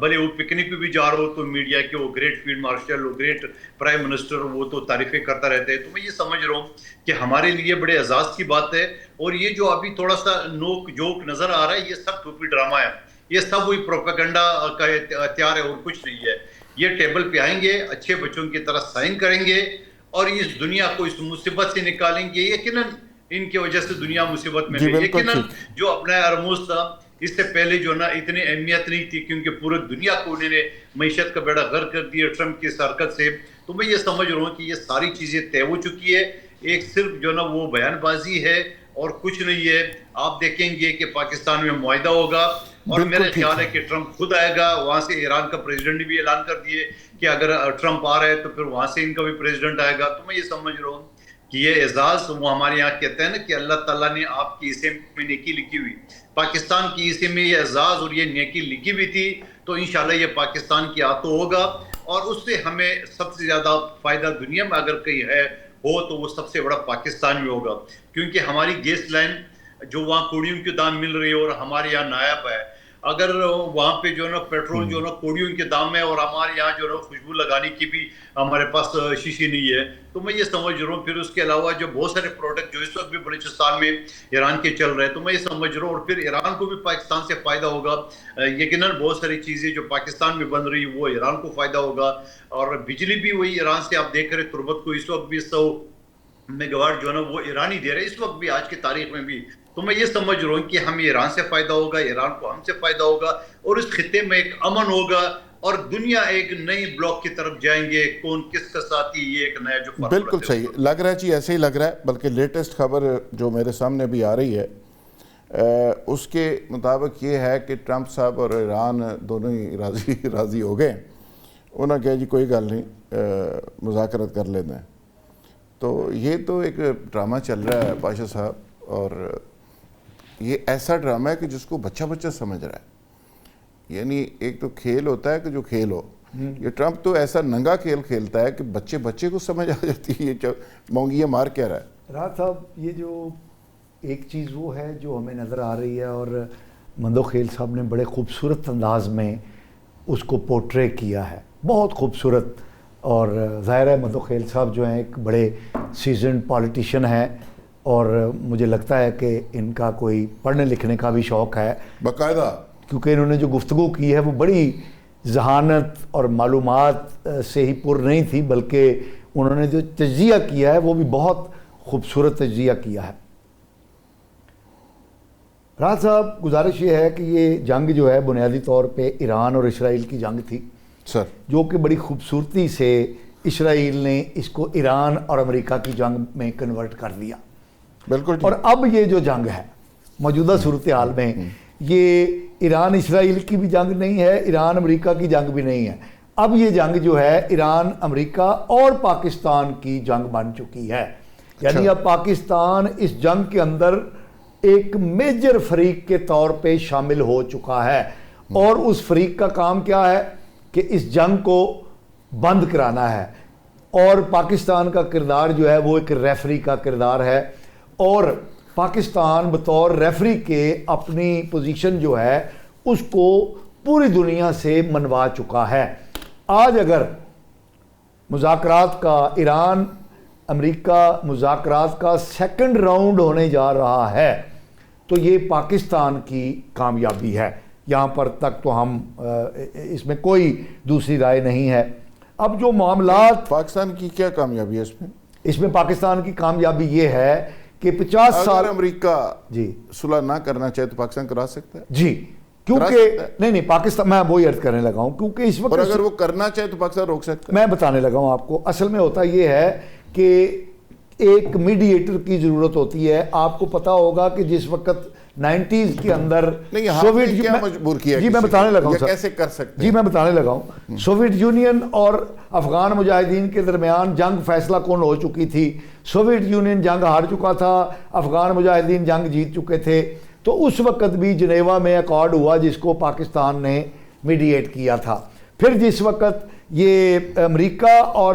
بھلے وہ پکنک پہ بھی جا رہا ہو تو میڈیا کے وہ گریٹ فیلڈ مارشل، وہ گریٹ پرائم منسٹر، وہ تو تعریفیں کرتا رہتے ہیں. تو میں یہ سمجھ رہا ہوں کہ ہمارے لیے بڑے اعزاز کی بات ہے. اور یہ جو ابھی تھوڑا سا نوک جوک نظر آ رہا ہے، یہ سب ٹوپی ڈرامہ ہے، یہ سب وہی پروپیگنڈا کا ہتھیار ہے اور کچھ نہیں ہے. یہ ٹیبل پہ آئیں گے، اچھے بچوں کی طرح سائن کریں گے اور اس دنیا کو اس مصیبت سے نکالیں گے. یقیناً ان کی وجہ سے دنیا مصیبت میں ہے. یقیناً جو اپنا ارموز تھا اس سے پہلے جو نا اتنی اہمیت نہیں تھی، کیونکہ پورے دنیا کو انہوں نے معیشت کا بیڑا غرق کر دیا ٹرمپ کی حرکت سے. تو میں یہ سمجھ رہا ہوں کہ یہ ساری چیزیں طے ہو چکی ہے، ایک صرف جو نا وہ بیان بازی ہے اور کچھ نہیں ہے. آپ دیکھیں گے کہ پاکستان میں معاہدہ ہوگا اور میرا خیال ہے کہ ٹرمپ خود آئے گا. وہاں سے ایران کا پریزیڈنٹ نے بھی اعلان کر دیے کہ اگر ٹرمپ آ رہا ہے تو پھر وہاں سے ان کا بھی پریزیڈنٹ آئے گا. تو میں یہ سمجھ رہا ہوں کہ یہ اعزاز، وہ ہمارے یہاں کہتے ہیں نا کہ اللہ تعالیٰ نے آپ کی حصے میں نیکی لکھی ہوئی، پاکستان کی حصے میں یہ اعزاز اور یہ نیکی لکھی ہوئی تھی. تو انشاءاللہ یہ پاکستان کی آتو ہوگا اور اس سے ہمیں سب سے زیادہ فائدہ دنیا میں اگر کہیں ہے ہو تو وہ سب سے بڑا پاکستان میں ہوگا. کیونکہ ہماری گیس لائن جو وہاں کوڑیوں کے دام مل رہی ہے اور ہمارے یہاں نایاب ہے، اگر وہاں پہ جو ہے نا پیٹرول جو ہے نا کوڑیوں کے دام ہے اور ہمارے یہاں جو ہے نا خوشبو لگانے کی بھی ہمارے پاس شیشی نہیں ہے. تو میں یہ سمجھ رہا ہوں پھر اس کے علاوہ جو بہت سارے پروڈکٹ جو اس وقت بھی بلوچستان میں ایران کے چل رہے ہیں، تو میں یہ سمجھ رہا ہوں اور پھر ایران کو بھی پاکستان سے فائدہ ہوگا. یقیناً بہت ساری چیزیں جو پاکستان میں بن رہی وہ ایران کو فائدہ ہوگا. اور بجلی بھی وہی ایران سے آپ دیکھ رہے تربت کو اس وقت بھی 100 میگاواٹ جو ہے نا وہ ایران ہی دے رہے اس وقت بھی، آج کی تاریخ میں بھی. تو میں یہ سمجھ رہا ہوں کہ ہمیں ایران سے فائدہ ہوگا، ایران کو ہم سے فائدہ ہوگا اور اس خطے میں ایک امن ہوگا اور دنیا ایک نئی بلاک کی طرف جائیں گے. کون کس کا ساتھی، یہ ایک نیا جو بالکل صحیح لگ رہا ہے جی، ایسے ہی لگ رہا ہے. بلکہ لیٹسٹ خبر جو میرے سامنے بھی آ رہی ہے اس کے مطابق یہ ہے کہ ٹرمپ صاحب اور ایران دونوں ہی راضی ہو گئے. انہوں نے کہا جی کوئی گل نہیں، مذاکرات کر لیتے ہیں. تو یہ تو ایک ڈرامہ چل رہا ہے پاشا صاحب، اور یہ ایسا ڈرامہ ہے کہ جس کو بچہ سمجھ رہا ہے. یعنی ایک تو کھیل ہوتا ہے کہ جو کھیل ہو، یہ ٹرمپ تو ایسا ننگا کھیل کھیلتا ہے کہ بچے کو سمجھ آ جاتی ہے یہ مونگیاں مار کیا رہا ہے. راحت صاحب، یہ جو ایک چیز وہ ہے جو ہمیں نظر آ رہی ہے اور مندو خیل صاحب نے بڑے خوبصورت انداز میں اس کو پورٹرے کیا ہے، بہت خوبصورت. اور ظاہر ہے مندو خیل صاحب جو ہیں ایک بڑے سیزنڈ پالیٹیشین ہیں اور مجھے لگتا ہے کہ ان کا کوئی پڑھنے لکھنے کا بھی شوق ہے باقاعدہ، کیونکہ انہوں نے جو گفتگو کی ہے وہ بڑی ذہانت اور معلومات سے ہی پر نہیں تھی، بلکہ انہوں نے جو تجزیہ کیا ہے وہ بھی بہت خوبصورت تجزیہ کیا ہے. راحت صاحب، گزارش یہ ہے کہ یہ جنگ جو ہے بنیادی طور پہ ایران اور اسرائیل کی جنگ تھی سر، جو کہ بڑی خوبصورتی سے اسرائیل نے اس کو ایران اور امریکہ کی جنگ میں کنورٹ کر دیا. بالکل. اور اب یہ جو جنگ ہے موجودہ صورتحال میں، یہ ایران اسرائیل کی بھی جنگ نہیں ہے، ایران امریکہ کی جنگ بھی نہیں ہے. اب یہ جنگ جو ہے ایران، امریکہ اور پاکستان کی جنگ بن چکی ہے. یعنی اب پاکستان اس جنگ کے اندر ایک میجر فریق کے طور پہ شامل ہو چکا ہے اور اس فریق کا کام کیا ہے کہ اس جنگ کو بند کرانا ہے. اور پاکستان کا کردار جو ہے وہ ایک ریفری کا کردار ہے اور پاکستان بطور ریفری کے اپنی پوزیشن جو ہے اس کو پوری دنیا سے منوا چکا ہے. آج اگر مذاکرات کا، ایران امریکہ مذاکرات کا سیکنڈ راؤنڈ ہونے جا رہا ہے تو یہ پاکستان کی کامیابی ہے. یہاں پر تک تو ہم اس میں کوئی دوسری رائے نہیں ہے. اب جو معاملات، پاکستان کی کیا کامیابی ہے اس میں پاکستان کی کامیابی یہ ہے کہ 50 سال امریکہ جی صلح نہ کرنا چاہے تو پاکستان کرا سکتا ہے جی، کیونکہ نہیں پاکستان، میں وہی عرض کرنے لگا ہوں کیونکہ اس وقت، اور اگر وہ کرنا چاہے تو پاکستان روک سکتا ہے. میں بتانے لگا ہوں آپ کو. اصل میں ہوتا یہ ہے کہ ایک میڈییٹر کی ضرورت ہوتی ہے. آپ کو پتا ہوگا کہ جس وقت 90s کے اندر سوویت کیا مجبور کیا، جی میں بتانے لگا ہوں کیسے کر سکتے، جی میں بتانے لگا ہوں. سوویت یونین اور افغان مجاہدین کے درمیان جنگ فیصلہ کن ہو چکی تھی. سوویت یونین جنگ ہار چکا تھا، افغان مجاہدین جنگ جیت چکے تھے. تو اس وقت بھی جنیوا میں ایکارڈ ہوا جس کو پاکستان نے میڈییٹ کیا تھا. پھر جس وقت یہ امریکہ اور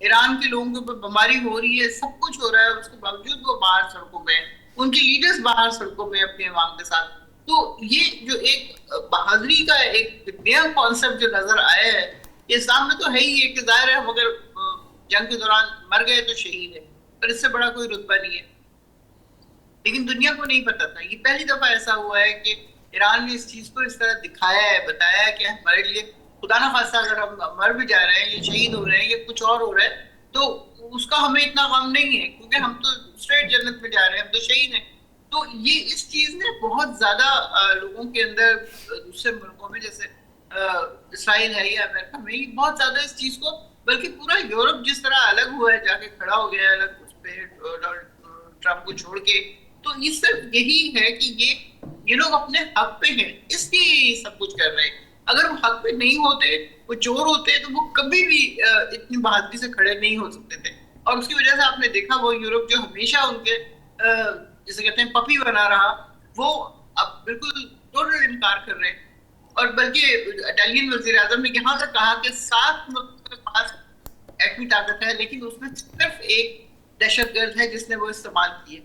ایران کے لوگوں کے اوپر بمباری ہو رہی ہے, سب کچھ ہو رہا ہے, اس کے باوجود وہ باہر سڑکوں پہ ہیں, ان کے لیڈرز باہر سڑکوں پہ اپنے عوام کے ساتھ. تو یہ جو ایک بہادری کا ایک نیا کانسیپٹ جو نظر آیا ہے اسلام میں تو ہے ہی ہے کہ ظاہر ہے ہم اگر جنگ کے دوران مر گئے تو شہید ہے, پر اس سے بڑا کوئی رتبہ نہیں ہے. لیکن دنیا کو نہیں پتا تھا, یہ پہلی دفعہ ایسا ہوا ہے کہ ایران نے اس چیز کو اس طرح دکھایا ہے, بتایا ہے کہ ہمارے لیے خدا نہ خواستہ اگر ہم مر بھی جا رہے ہیں یا شہید ہو رہے ہیں یا کچھ اور ہو رہا ہے تو اس کا ہمیں اتنا غم نہیں ہے, کیونکہ ہم تو اسٹریٹ جنت میں جا رہے ہیں, ہم تو شہید ہیں. تو یہ اس چیز نے بہت زیادہ لوگوں کے اندر دوسرے ملکوں میں جیسے اسرائیل ہے یا امریکہ میں, یہ بہت زیادہ اس چیز کو, بلکہ پورا یورپ جس طرح الگ ہوا ہے, جا کے کھڑا ہو گیا ہے الگ اس پہ ٹرمپ کو چھوڑ کے, تو یہ صرف یہی ہے کہ یہ لوگ اپنے حق پہ ہیں اس لیے یہ سب کچھ کر رہے ہیں. اگر وہ حق پہ نہیں ہوتے, وہ چور ہوتے, تو وہ کبھی بھی اتنی بہادری سے کھڑے نہیں ہو سکتے تھے. اور اس کی وجہ سے آپ نے دیکھا وہ یورپ جو ہمیشہ ان کے جسے کہتے ہیں پپی بنا رہا, وہ اب بالکل ٹوٹل انکار کر رہے ہیں. اور بلکہ اٹالین وزیر اعظم نے یہاں تک کہا کہ 7 ملک کے پاس ایٹمی طاقت ہے لیکن اس میں صرف ایک دہشت گرد ہے جس نے وہ استعمال کیے.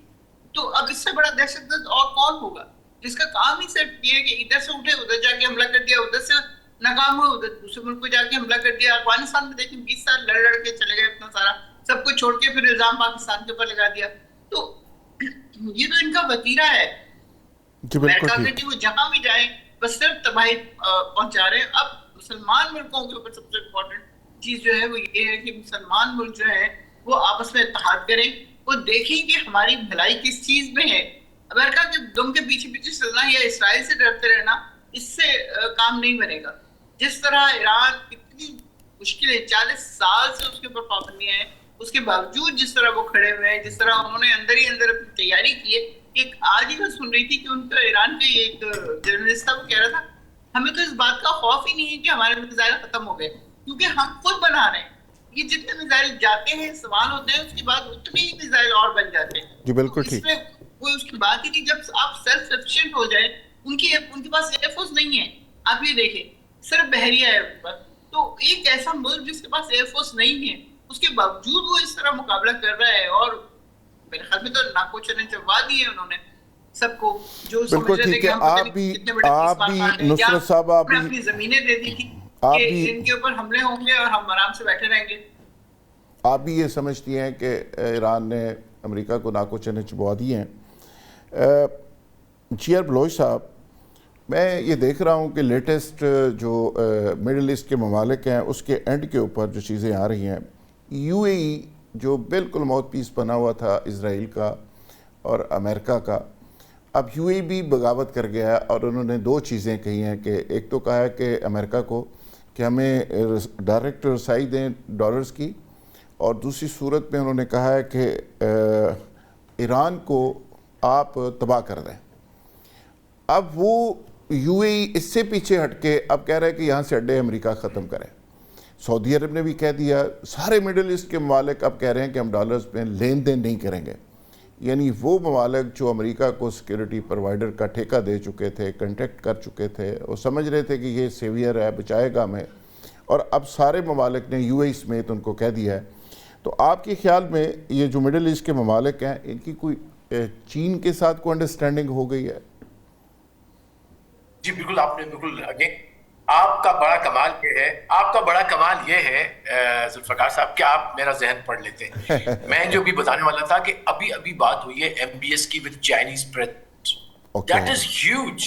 تو اب اس سے بڑا دہشت گرد اور کون ہوگا جس کا کام ہی صرف یہ ہے کہ ادھر سے اٹھے ادھر جا کے حملہ کر دیا, ادھر سے ناکام ہوئے ادھر دوسرے ملک کو جا کے حملہ کر دیا. افغانستان میں دیکھیں 20 سال لڑ کے چلے گئے, اتنا سارا سب کچھ چھوڑ کے پھر الزام پاکستان کے اوپر لگا دیا. تو یہ تو ان کا وتیرہ ہے امریکہ کا کہ وہ جہاں بھی جائیں بس صرف تباہی پہنچا رہے ہیں. اب مسلمان ملکوں کے اوپر سب سے امپورٹنٹ چیز جو ہے وہ یہ ہے کہ مسلمان ملک جو ہے وہ آپس میں اتحاد کریں, وہ دیکھیں کہ ہماری بھلائی کس چیز میں ہے. امریکہ کے دم کے پیچھے پیچھے چلنا یا اسرائیل سے ڈرتے رہنا, اس سے کام نہیں بنے گا. جس طرح ایران کتنی مشکلیں 40 سال سے اس کے اوپر پابندیاں ہیں, اس کے باوجود جس طرح وہ کھڑے ہوئے ہیں, جس طرح انہوں نے اندر ہی اندر اپنی تیاری کی ہے. ایک آج ہی میں سن رہی تھی کہ ان کا ایران کے ایک جرنلسٹ تھا, وہ کہہ رہا تھا ہمیں تو اس بات کا خوف ہی نہیں ہے کہ ہمارے میزائل ختم ہو گئے, کیونکہ ہم خود بنا رہے ہیں. یہ جتنے میزائل جاتے ہیں استعمال ہوتے ہیں, اس کے بعد اتنے ہی میزائل اور بن جاتے ہیں. جی بالکل ٹھیک, اس میں کوئی اس کی بات ہی نہیں. جب آپ سیلف سفیشینٹ ہو جائیں, ان کے پاس ایئر فورس نہیں ہے, آپ یہ دیکھیں صرف بحریہ ہے ان پر. تو ایک ایسا ملک جس کے پاس ایئر فورس نہیں ہے, اس کے باوجود وہ اس طرح مقابلہ کر رہا ہے. اور میرے خیال میں تو ناکو چنے چبوا دیے انہوں نے سب کو, جو سمجھ رہے تھے کہ ہم پتہ نہیں کتنے بڑے نصرت صاحب آپ بھی اپنی زمینیں دے دی تھی کہ ان کے اوپر حملے ہوں گے اور ہم آرام سے بیٹھے رہیں گے. آپ بھی یہ سمجھتی ہیں کہ ایران نے امریکہ کو ناکو چنے چبوا دیے ہیں. جی آر بلوچ صاحب, میں یہ دیکھ رہا ہوں کہ لیٹسٹ جو مڈل ایسٹ کے ممالک ہیں اس کے اینڈ کے اوپر جو چیزیں آ رہی ہیں, یو اے ای جو بالکل ماؤتھ پیس بنا ہوا تھا اسرائیل کا اور امریکہ کا, اب یو اے ای بھی بغاوت کر گیا ہے. اور انہوں نے 2 چیزیں کہی ہیں کہ ایک تو کہا ہے کہ امریکہ کو کہ ہمیں ڈائریکٹ رسائی دیں ڈالرز کی, اور دوسری صورت میں انہوں نے کہا ہے کہ ایران کو آپ تباہ کر دیں. اب وہ یو اے ای اس سے پیچھے ہٹ کے اب کہہ رہے ہیں کہ یہاں سے اڈے امریکہ ختم کریں. سعودی عرب نے بھی کہہ دیا, سارے مڈل ایسٹ کے ممالک اب کہہ رہے ہیں کہ ہم ڈالرز میں لین دین نہیں کریں گے. یعنی وہ ممالک جو امریکہ کو سیکیورٹی پروائیڈر کا ٹھیکہ دے چکے تھے, کنٹیکٹ کر چکے تھے, وہ سمجھ رہے تھے کہ یہ سیویئر ہے, بچائے گا ہمیں, اور اب سارے ممالک نے یو اے ای سمیت ان کو کہہ دیا ہے. تو آپ کے خیال میں یہ جو مڈل ایسٹ کے ممالک ہیں, ان کی کوئی چین کے ساتھ کوئی انڈرسٹینڈنگ ہو گئی ہے؟ جی بالکل, آپ نے بالکل, آپ کا بڑا کمال یہ ہے ذوالفقار صاحب کہ آپ میرا ذہن پڑھ لیتے ہیں. میں جو بھی بتانے والا تھا کہ ابھی بات ہوئی ہے ایم بی ایس کی with Chinese president. That is huge,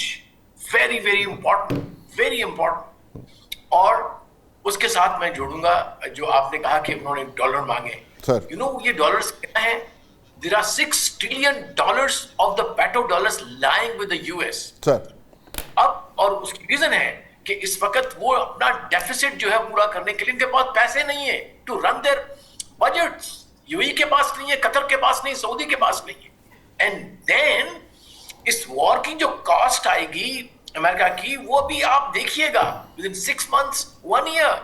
very very important. اور اس کے ساتھ میں جوڑوں گا جو آپ نے کہا کہ انہوں نے ڈالر مانگے. You know یہ ڈالرز کیا ہیں؟ There are $6 trillion of the petrodollars lying with the US. اب اور اس کی ریزن ہے کہ اس وقت وہ اپنا ڈیفیسٹ جو ہے پورا کرنے کے لیے ان کے پاس پیسے نہیں ہیں to run their budgets. U A کے پاس نہیں ہے, قطر کے پاس نہیں, سعودی کے پاس نہیں ہے. اینڈ دین اس وار کی جو کاسٹ آئے گی امریکہ کی, وہ بھی آپ دیکھیے گا ود ان 6 months 1 year,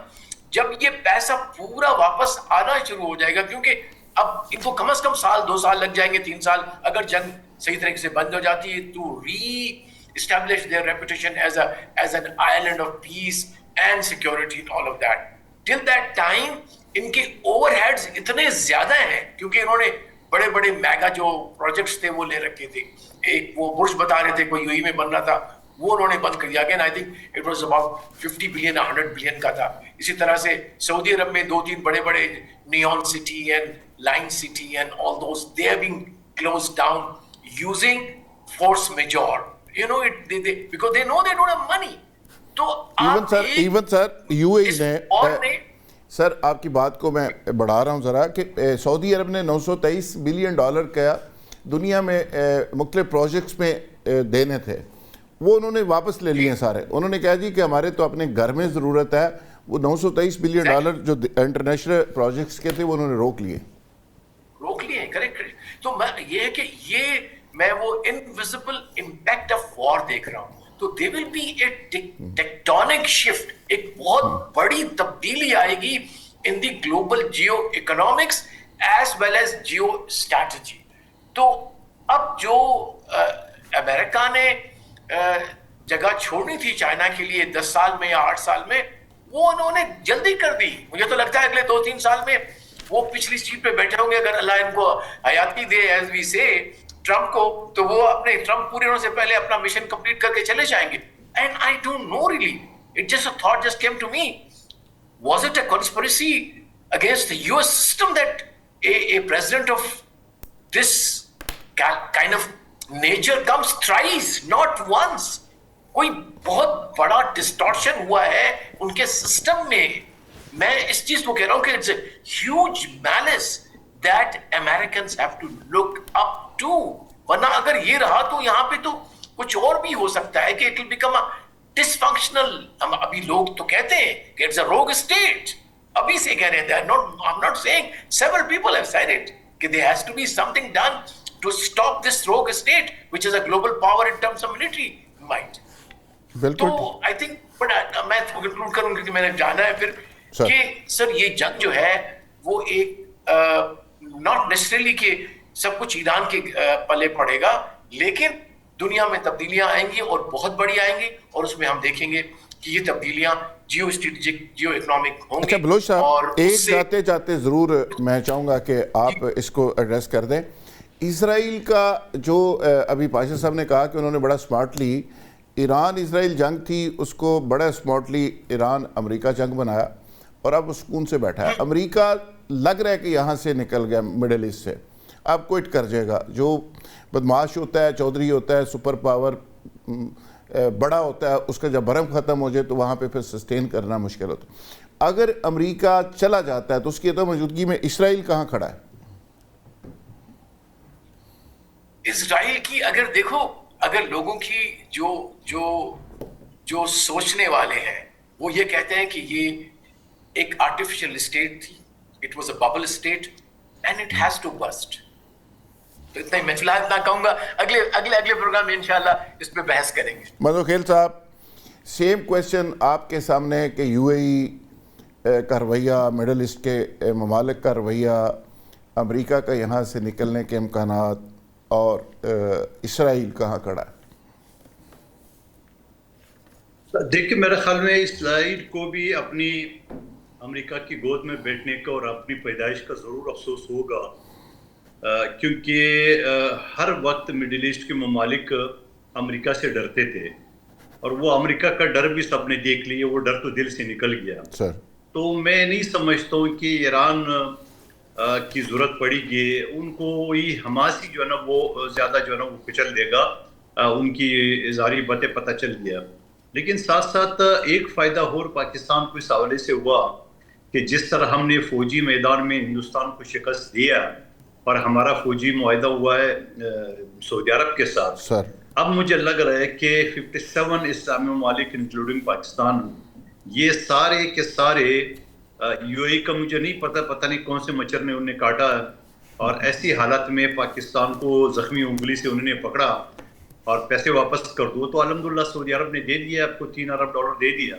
جب یہ پیسہ پورا واپس آنا شروع ہو جائے گا. کیونکہ اب ان کو کم از کم 1-2 سال لگ جائیں گے, 3 سال, اگر جنگ صحیح طریقے سے بند ہو جاتی ہے تو establish their reputation as an island of peace and security and all of that. Till that time ان کے اوور ہیڈز اتنے زیادہ ہیں کیونکہ انہوں نے بڑے بڑے میگا جو پروجیکٹس تھے وہ لے رکھے تھے. ایک وہ برج بتا رہے تھے کوئی UAE میں بن رہا تھا, وہ انہوں نے بند کر دیا. Again I think it was about 50 billion 100 billion کا تھا. اسی طرح سے سعودی عرب میں 2-3 بڑے بڑے Neom city and line city and all those they have been closed down using force majeure, you know it because they know they don't have money. تو even سر UAE نے سر آپ کی بات کو میں بڑھا رہا ہوں ذرا کہ سعودی عرب نے $923 بلین کا دنیا میں مختلف پروجیکٹس میں دینے تھے, وہ انہوں نے واپس لے لیے سارے. انہوں نے کہا جی کہ ہمارے تو اپنے گھر میں ضرورت ہے, وہ $923 بلین جو انٹرنیشنل پروجیکٹس کے تھے وہ انہوں نے روک لیے. کریکٹ. تو یہ ہے کہ یہ میں وہ انویزیبل امپیکٹ آف وار دیکھ رہا ہوں. تو they will be a tectonic shift, ایک بہت بڑی تبدیلی آئے گی in the global geo economics as well as geo strategy. تو اب جو امریکہ نے جگہ چھوڑنی تھی چائنا کے لیے 10 سال میں یا 8 سال میں, وہ انہوں نے جلدی کر دی. مجھے تو لگتا ہے اگلے 2-3 سال میں وہ پچھلی سیٹ پہ بیٹھے ہوں گے, اگر اللہ ان کو حیاتی دے ایز وی سے ٹرمپ کو, تو وہ اپنے ٹرمپ پورے ہونے سے پہلے اپنا مشن کمپلیٹ کر کے چلے جائیں گے. And I don't know really, it just a thought just came to me, was it a conspiracy against the US system that a president of this kind of nature comes thrice, not once. کوئی بہت بڑا distortion ہوا ہے ان کے system میں. میں اس چیز کو کہہ رہا ہوں کہ it's a huge malice that Americans have to look up to. ورنہ اگر یہ رہا تو یہاں پہ تو کچھ اور بھی ہو سکتا ہے کہ it will become a dysfunctional. ابھی لوگ تو کہتے ہیں کہ it's a rogue state. ابھی سے کہہ رہے ہیں, I'm not saying, several people have said it, کہ there has to be something done to stop this rogue state which is a global power in terms of military might. تو I think میں conclude کروں گا کہ میں نے جانا ہے پھر کہ سر یہ جنگ جو ہے وہ ایک not necessarily کہ سب کچھ ایران کے پلے پڑے گا, لیکن دنیا میں تبدیلیاں آئیں گی اور بہت بڑی آئیں گی, اور اس میں ہم دیکھیں گے کہ یہ تبدیلیاں جیو اسٹریٹجک جیو اکنامک ہوں گی. اچھا بلوچ صاحب, ایک جاتے جاتے ضرور میں چاہوں گا کہ آپ اس کو ایڈریس کر دیں. اسرائیل کا جو ابھی پاشا صاحب نے کہا کہ انہوں نے بڑا سمارٹلی ایران اسرائیل جنگ تھی, اس کو بڑا سمارٹلی ایران امریکہ جنگ بنایا اور اب سکون سے بیٹھا ہے. امریکہ لگ رہا ہے کہ یہاں سے نکل گیا مڈل ایسٹ سے, اب کوئٹ کر جائے گا. جو بدماش ہوتا ہے, چودھری ہوتا ہے, سپر پاور بڑا ہوتا ہے, اس کا جب برم ختم ہو جائے تو وہاں پہ پھر سسٹین کرنا مشکل ہوتا ہے. اگر امریکہ چلا جاتا ہے تو اس کی عدم موجودگی میں اسرائیل کہاں کھڑا ہے؟ اسرائیل کی اگر دیکھو, اگر لوگوں کی جو سوچنے والے ہیں وہ یہ کہتے ہیں کہ یہ ایک آرٹیفیشل اسٹیٹ تھی, it was a bubble state and it has to burst. تو اتنا ہی میں فی الحال اتنا کہوں گا, اگلے پروگرام میں انشاءاللہ اس پہ بحث کریں گے. مدو خیل صاحب, سیم کویسچن آپ کے سامنے ہے کہ UAE کا رویہ, مڈل ایسٹ کے ممالک کا رویہ, امریکہ کا یہاں سے نکلنے کے امکانات, اور اسرائیل کہاں کھڑا ہے؟ دیکھیں میرے خیال میں اسرائیل کو بھی اپنی امریکہ کی گود میں بیٹھنے کا اور اپنی پیدائش کا ضرور افسوس ہوگا, کیونکہ ہر وقت مڈل ایسٹ کے ممالک امریکہ سے ڈرتے تھے, اور وہ امریکہ کا ڈر بھی سب نے دیکھ لیا, وہ ڈر تو دل سے نکل گیا. تو میں نہیں سمجھتا ہوں کہ ایران کی ضرورت پڑے گی. ان کو یہ حماسی جو ہے نا وہ زیادہ جو ہے نا وہ کچل دے گا, ان کی ظاہری باتیں پتہ چل گیا. لیکن ساتھ ساتھ ایک فائدہ اور پاکستان کو اس حوالے سے ہوا کہ جس طرح ہم نے فوجی میدان میں ہندوستان کو شکست دیا اور ہمارا فوجی معاہدہ ہوا ہے سعودی عرب کے ساتھ, اب مجھے لگ رہا ہے کہ 57 اسلامی ممالک انکلوڈنگ پاکستان, یہ سارے کے سارے UAE کا مجھے نہیں پتہ نہیں کون سے مچھر نے انہیں کاٹا, اور ایسی حالت میں پاکستان کو زخمی انگلی سے انہوں نے پکڑا اور پیسے واپس کر دو. تو الحمدللہ سعودی عرب نے دے دیا, آپ کو $3 ارب دے دیا.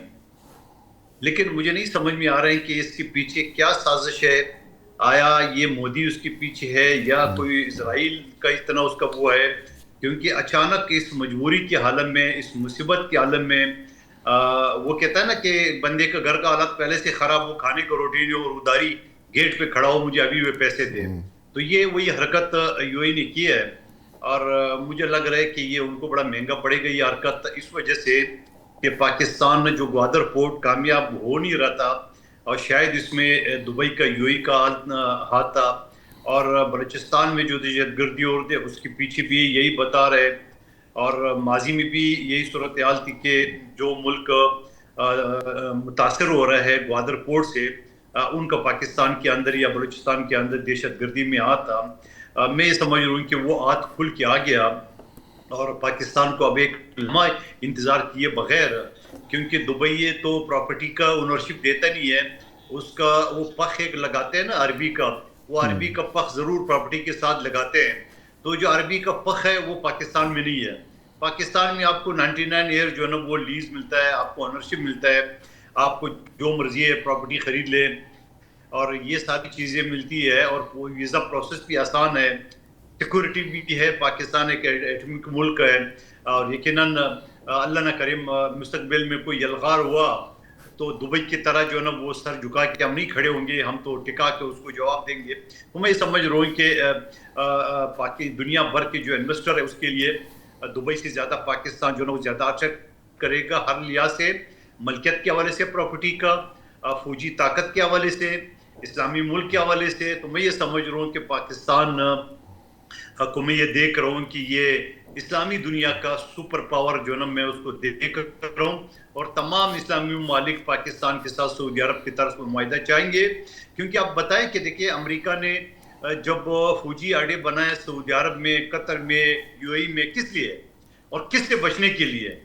لیکن مجھے نہیں سمجھ میں آ رہا ہے کہ اس کے پیچھے کیا سازش ہے. آیا یہ مودی اس کے پیچھے ہے یا کوئی اسرائیل کا اتنا اس کا وہ ہے, کیونکہ اچانک اس مجبوری کے عالم میں, اس مصیبت کے عالم میں وہ کہتا ہے نا کہ بندے کا گھر کا حالت پہلے سے خراب ہو, کھانے کو روٹی نہیں ہو اور اداری گیٹ پہ کھڑا ہو, مجھے ابھی وہ پیسے دے. تو یہ وہی حرکت یو اے نے کی ہے, اور مجھے لگ رہا ہے کہ یہ ان کو بڑا مہنگا پڑے گا یہ حرکت, اس وجہ سے کہ پاکستان جو گوادر پورٹ کامیاب ہو نہیں رہا تھا, اور شاید اس میں دبئی کا یو اے کا ہاتھ تھا, اور بلوچستان میں جو دہشت گردی اور تھے اس کے پیچھے بھی یہی بتا رہے, اور ماضی میں بھی یہی صورتحال تھی کہ جو ملک متاثر ہو رہا ہے گوادر پورٹ سے, ان کا پاکستان کے اندر یا بلوچستان کے اندر دہشت گردی میں ہاتھ تھا. میں یہ سمجھ رہا ہوں کہ وہ ہاتھ کھل کے آ گیا, اور پاکستان کو اب ایک لمحہ انتظار کیے بغیر, کیونکہ دبئی تو پراپرٹی کا اونرشپ دیتا نہیں ہے, اس کا وہ پخ ایک لگاتے ہیں نا عربی کا, وہ عربی کا پخ ضرور پراپرٹی کے ساتھ لگاتے ہیں, تو جو عربی کا پخ ہے وہ پاکستان میں نہیں ہے. پاکستان میں آپ کو 99 ایئر جو ہے نا وہ لیز ملتا ہے, آپ کو اونرشپ ملتا ہے, آپ کو جو مرضی ہے پراپرٹی خرید لیں, اور یہ ساری چیزیں ملتی ہے, اور وہ ویزا پروسیس بھی آسان ہے, سیکورٹی بھی ہے. پاکستان ایک ایٹمک ملک ہے, اور یقیناً اللہ نہ کرے مستقبل میں کوئی یلغار ہوا تو دبئی کی طرح جو ہے نا وہ سر جھکا کے ہم نہیں کھڑے ہوں گے, ہم تو ٹکا کے اس کو جواب دیں گے. تو میں یہ سمجھ رہا ہوں کہ دنیا بھر کے جو انویسٹر ہے اس کے لیے دبئی سے زیادہ پاکستان جو ہے نا وہ زیادہ اچھا کرے گا, ہر لحاظ سے, ملکیت کے حوالے سے پراپرٹی کا, فوجی طاقت کے حوالے سے, اسلامی ملک کے حوالے سے. تو میں یہ سمجھ رہا ہوں کہ پاکستان کو میں یہ دیکھ رہا ہوں کہ یہ اسلامی دنیا کا سپر پاور جو ہے نا میں اس کو دیکھ رہا ہوں, اور تمام اسلامی ممالک پاکستان کے ساتھ سعودی عرب کی طرف معاہدہ چاہیں گے. کیونکہ آپ بتائیں کہ دیکھیے امریکہ نے جب فوجی اڈے بنائے سعودی عرب میں, قطر میں, یو اے میں, کس لیے اور کس سے بچنے کے لیے؟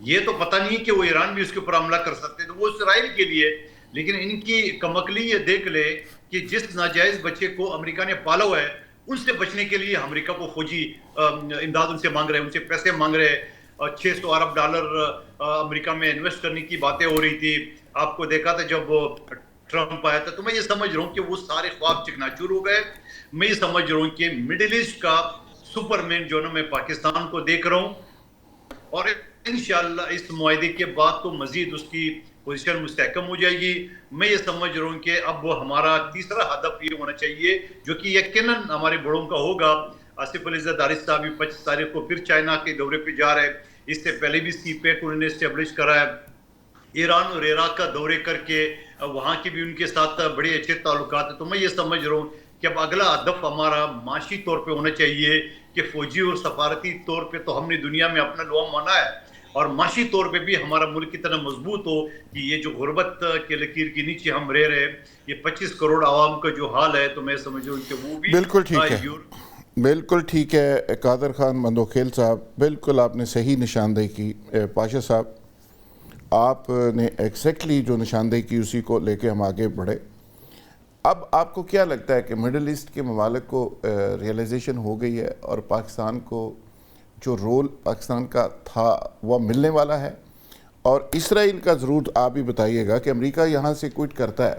یہ تو پتہ نہیں کہ وہ ایران بھی اس کے اوپر حملہ کر سکتے, تو وہ اسرائیل کے لیے. لیکن ان کی کمکلی یہ دیکھ لے کہ جس ناجائز بچے کو امریکہ نے پالا ہوا ہے ان سے بچنے کے لیے امریکہ کو فوجی امداد ان سے مانگ رہے ہیں, ان سے پیسے مانگ رہے ہیں. $600 ارب امریکہ میں انویسٹ کرنے کی باتیں ہو رہی تھی, آپ کو دیکھا تھا جب ٹرمپ آیا تھا. تو میں یہ سمجھ رہا ہوں کہ وہ سارے خواب چکناچور ہو گئے. میں یہ سمجھ رہا ہوں کہ مڈل ایسٹ کا سپر مین جو نا میں پاکستان کو دیکھ رہا ہوں, اور انشاءاللہ اس معاہدے کے بعد تو مزید اس کی پوزیشن مستحکم ہو جائے گی. میں یہ سمجھ رہا ہوں کہ اب ہمارا تیسرا ہدف یہ ہونا چاہیے جو کہ یقیناً ہمارے بڑوں کا ہوگا. آصف علی زرداری صاحب 25 تاریخ کو پھر چائنا کے دورے پہ جا رہے ہیں, اس سے پہلے بھی سی پیک انہوں نے اسٹیبلش کرا ہے. ایران اور عراق کا دورے کر کے وہاں کے بھی ان کے ساتھ بڑے اچھے تعلقات ہیں. تو میں یہ سمجھ رہا ہوں کہ اب اگلا ہدف ہمارا معاشی طور پہ ہونا چاہیے کہ فوجی اور سفارتی طور پہ تو ہم نے دنیا میں اپنا لوہا مانا ہے, اور معاشی طور پہ بھی ہمارا ملک اتنا مضبوط ہو کہ یہ جو غربت کے لکیر کے نیچے ہم رہ رہے, یہ 25 کروڑ عوام کا جو حال ہے, تو میں سمجھ رہا ہوں کہ وہ بھی بالکل ٹھیک ہے. بالکل ٹھیک ہے قادر خان مندوخیل صاحب, بالکل آپ نے صحیح نشاندہی کی. پاشا صاحب آپ نے ایگزیکٹلی جو نشاندہی کی اسی کو لے کے ہم آگے بڑھے. اب آپ کو کیا لگتا ہے کہ مڈل ایسٹ کے ممالک کو ریئلائزیشن ہو گئی ہے اور پاکستان کو جو رول پاکستان کا تھا وہ ملنے والا ہے؟ اور اسرائیل کا ضرور آپ بھی بتائیے گا کہ امریکہ یہاں سے کوئٹ کرتا ہے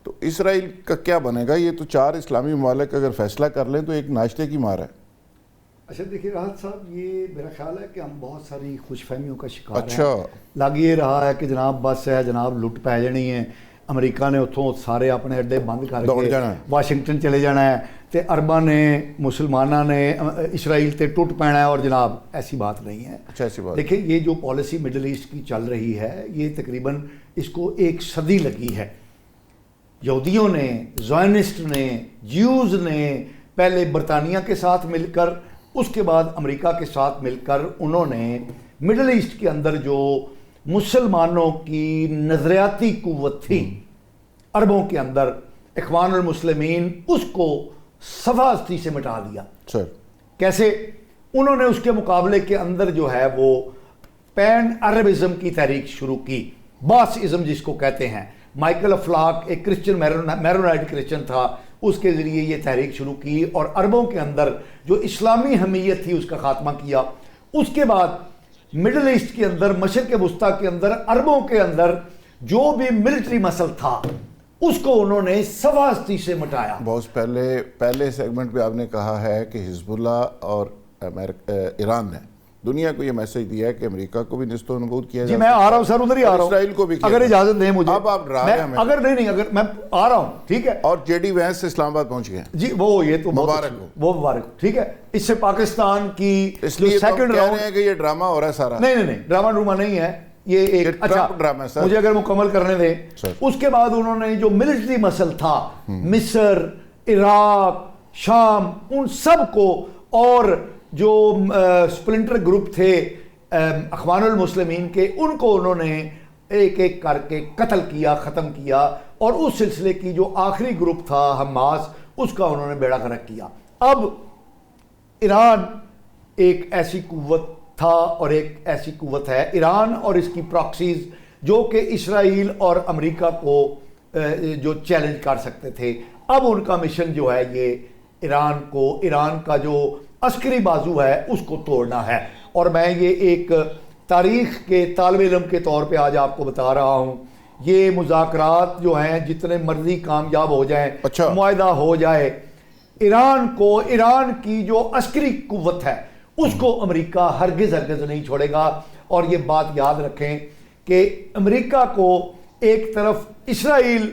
تو اسرائیل کا کیا بنے گا؟ یہ تو 4 اسلامی ممالک اگر فیصلہ کر لیں تو ایک ناشتے کی مار ہے. اچھا دیکھیے راحت صاحب, یہ میرا خیال ہے کہ ہم بہت ساری خوش فہمیوں کا شکار اچھا لگ یہ رہا ہے کہ جناب بس ہے, جناب لٹ پی جانی ہے, امریکہ نے اتوں سارے اپنے اڈے بند کر کے واشنگٹن چلے جانا ہے, تے عرباں نے مسلمانوں نے اسرائیل تے ٹوٹ پینا ہے, اور جناب ایسی بات نہیں ہے. دیکھیں یہ جو پالیسی مڈل ایسٹ کی چل رہی ہے یہ تقریباً اس کو 1 صدی لگی ہے. یہودیوں نے, زائنسٹ نے, جیوز نے پہلے برطانیہ کے ساتھ مل کر, اس کے بعد امریکہ کے ساتھ مل کر انہوں نے مڈل ایسٹ کے اندر جو مسلمانوں کی نظریاتی قوت تھی عربوں کے اندر, اخوان المسلمین, اس کو صفحہ سے مٹا دیا. کیسے؟ انہوں نے اس کے مقابلے کے اندر جو ہے وہ پین عربزم کی تحریک شروع کی, باس ازم جس کو کہتے ہیں. مائیکل افلاک ایک کرسچن میرونائٹ کرسچن تھا, اس کے ذریعے یہ تحریک شروع کی اور عربوں کے اندر جو اسلامی حمیت تھی اس کا خاتمہ کیا. اس کے بعد مڈل ایسٹ کے اندر, مشرق وسطیٰ کے اندر, عربوں کے اندر جو بھی ملٹری مسل تھا اس کو انہوں نے صفحہ سے مٹایا. بہت پہلے سیگمنٹ پہ آپ نے کہا ہے کہ حزب اللہ اور ایران نے دنیا کو یہ میسج دیا ہے کہ امریکہ کو بھی نست و نبود کیا جی میں آ رہا ہوں سر، ادھر ہی آ رہا ہوں، اسرائیل کو بھی کیا اگر اجازت دیں مجھے. اب آپ ڈرا رہے ہیں اگر نہیں اگر میں آ رہا ہوں ٹھیک ہے. اور جے ڈی وینس اسلام آباد پہنچ گئے جی وہ یہ تو مبارک ہو، وہ مبارک ہو ٹھیک ہے. اس سے پاکستان کی اس لیے سیکنڈ کہہ رہے ہیں کہ یہ ڈرامہ ہو رہا ہے سارا. نہیں ڈراما نہیں ہے یہ ایک اچھا ڈرامہ ہے سر. مجھے اگر مکمل کرنے دیں. اس کے بعد انہوں نے جو ملٹری مسل تھا مصر، عراق، شام، ان سب کو، اور جو سپلنٹر گروپ تھے اخوان المسلمین کے، ان کو انہوں نے ایک ایک کر کے قتل کیا، ختم کیا. اور اس سلسلے کی جو آخری گروپ تھا حماس، اس کا انہوں نے بیڑا غرق کیا. اب ایران ایک ایسی قوت تھا اور ایک ایسی قوت ہے، ایران اور اس کی پراکسیز، جو کہ اسرائیل اور امریکہ کو جو چیلنج کر سکتے تھے. اب ان کا مشن جو ہے یہ ایران کا جو عسکری بازو ہے اس کو توڑنا ہے. اور میں یہ ایک تاریخ کے طالب علم کے طور پہ آج آپ کو بتا رہا ہوں، یہ مذاکرات جو ہیں جتنے مرضی کامیاب ہو جائیں، معاہدہ ہو جائے، ایران کی جو عسکری قوت ہے اس کو امریکہ ہرگز نہیں چھوڑے گا. اور یہ بات یاد رکھیں کہ امریکہ کو ایک طرف اسرائیل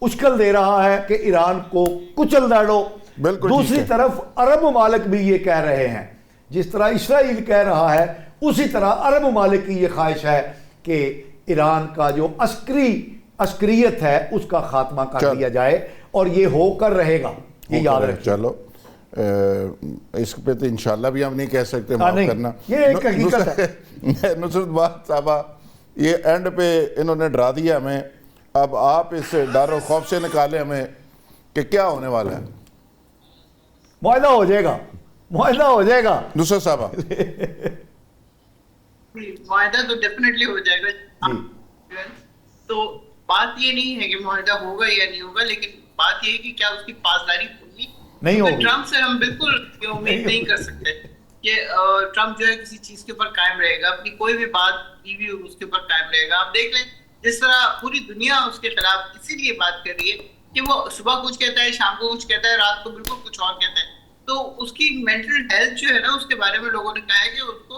اشکل دے رہا ہے کہ ایران کو کچل ڈالو، دوسری طرف عرب ممالک بھی یہ کہہ رہے ہیں، جس طرح اسرائیل کہہ رہا ہے اسی طرح عرب ممالک کی یہ خواہش ہے کہ ایران کا جو عسکریت ہے اس کا خاتمہ کر دیا جائے. اور یہ ہو کر رہے گا، یہ یاد رکھیں. چلو اس پہ تو انشاءاللہ بھی ہم نہیں کہہ سکتے، معاف کرنا، یہ ایک حقیقت ہے. نصرت بات صاحبہ یہ اینڈ پہ انہوں نے ڈرا دیا ہمیں. اب آپ اس ڈر و خوف سے نکالیں ہمیں کہ کیا ہونے والا ہے. معاہدہ ہو جائے گا نصرت صاحبہ. معاہدہ تو ڈیفینیٹلی ہو جائے گا. تو بات یہ نہیں ہے کہ معاہدہ ہوگا یا نہیں ہوگا، لیکن بات یہ ہے کہ کیا اس کی پاسداری نہیں ہوگی. ٹرمپ سے ہم بالکل امید نہیں کر سکتے کہ ٹرمپ جو ہے کسی چیز کے اوپر قائم رہے گا، اپنی کوئی بھی بات اس کے اوپر قائم رہے گا. آپ دیکھ لیں جس طرح پوری دنیا اس کے خلاف اسی لیے بات کر رہی ہے کہ وہ صبح کچھ کہتا ہے، شام کو کچھ کہتا ہے، رات کو بالکل کچھ اور کہتا ہے. تو اس کی مینٹل ہیلتھ جو ہے نا، اس کے بارے میں لوگوں نے کہا ہے کہ اس کو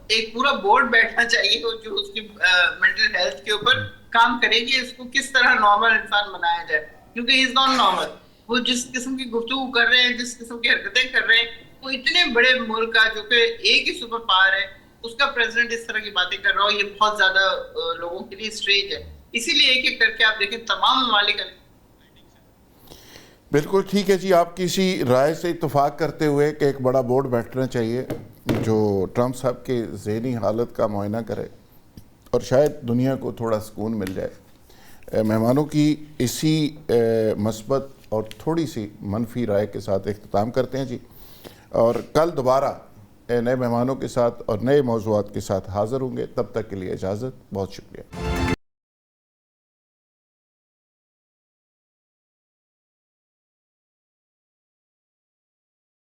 ایک پورا بورڈ بیٹھنا چاہیے جو اس کی مینٹل ہیلتھ کے اوپر کام کرے کہ اس کو کس طرح نارمل انسان بنایا جائے. کیونکہ ہی از ناٹ نارمل. وہ جس قسم کی گفتگو کر رہے ہیں، جس قسم کی حرکتیں کر رہے ہیں، وہ اتنے بڑے ملک کا جو کہ ایک ہی سپر پاور ہے، اس کا پریزیڈنٹ اس طرح کی باتیں کر رہا ہو، یہ بہت زیادہ لوگوں کے لیے اسٹرینج ہے. اسی لیے ایک ایک کر کے آپ دیکھیں تمام ممالک. بالکل ٹھیک ہے جی. آپ کسی رائے سے اتفاق کرتے ہوئے کہ ایک بڑا بورڈ بیٹھنا چاہیے جو ٹرمپ صاحب کے ذہنی حالت کا معائنہ کرے اور شاید دنیا کو تھوڑا سکون مل جائے. مہمانوں کی اسی مثبت اور تھوڑی سی منفی رائے کے ساتھ اختتام کرتے ہیں جی. اور کل دوبارہ نئے مہمانوں کے ساتھ اور نئے موضوعات کے ساتھ حاضر ہوں گے. تب تک کے لیے اجازت. بہت شکریہ.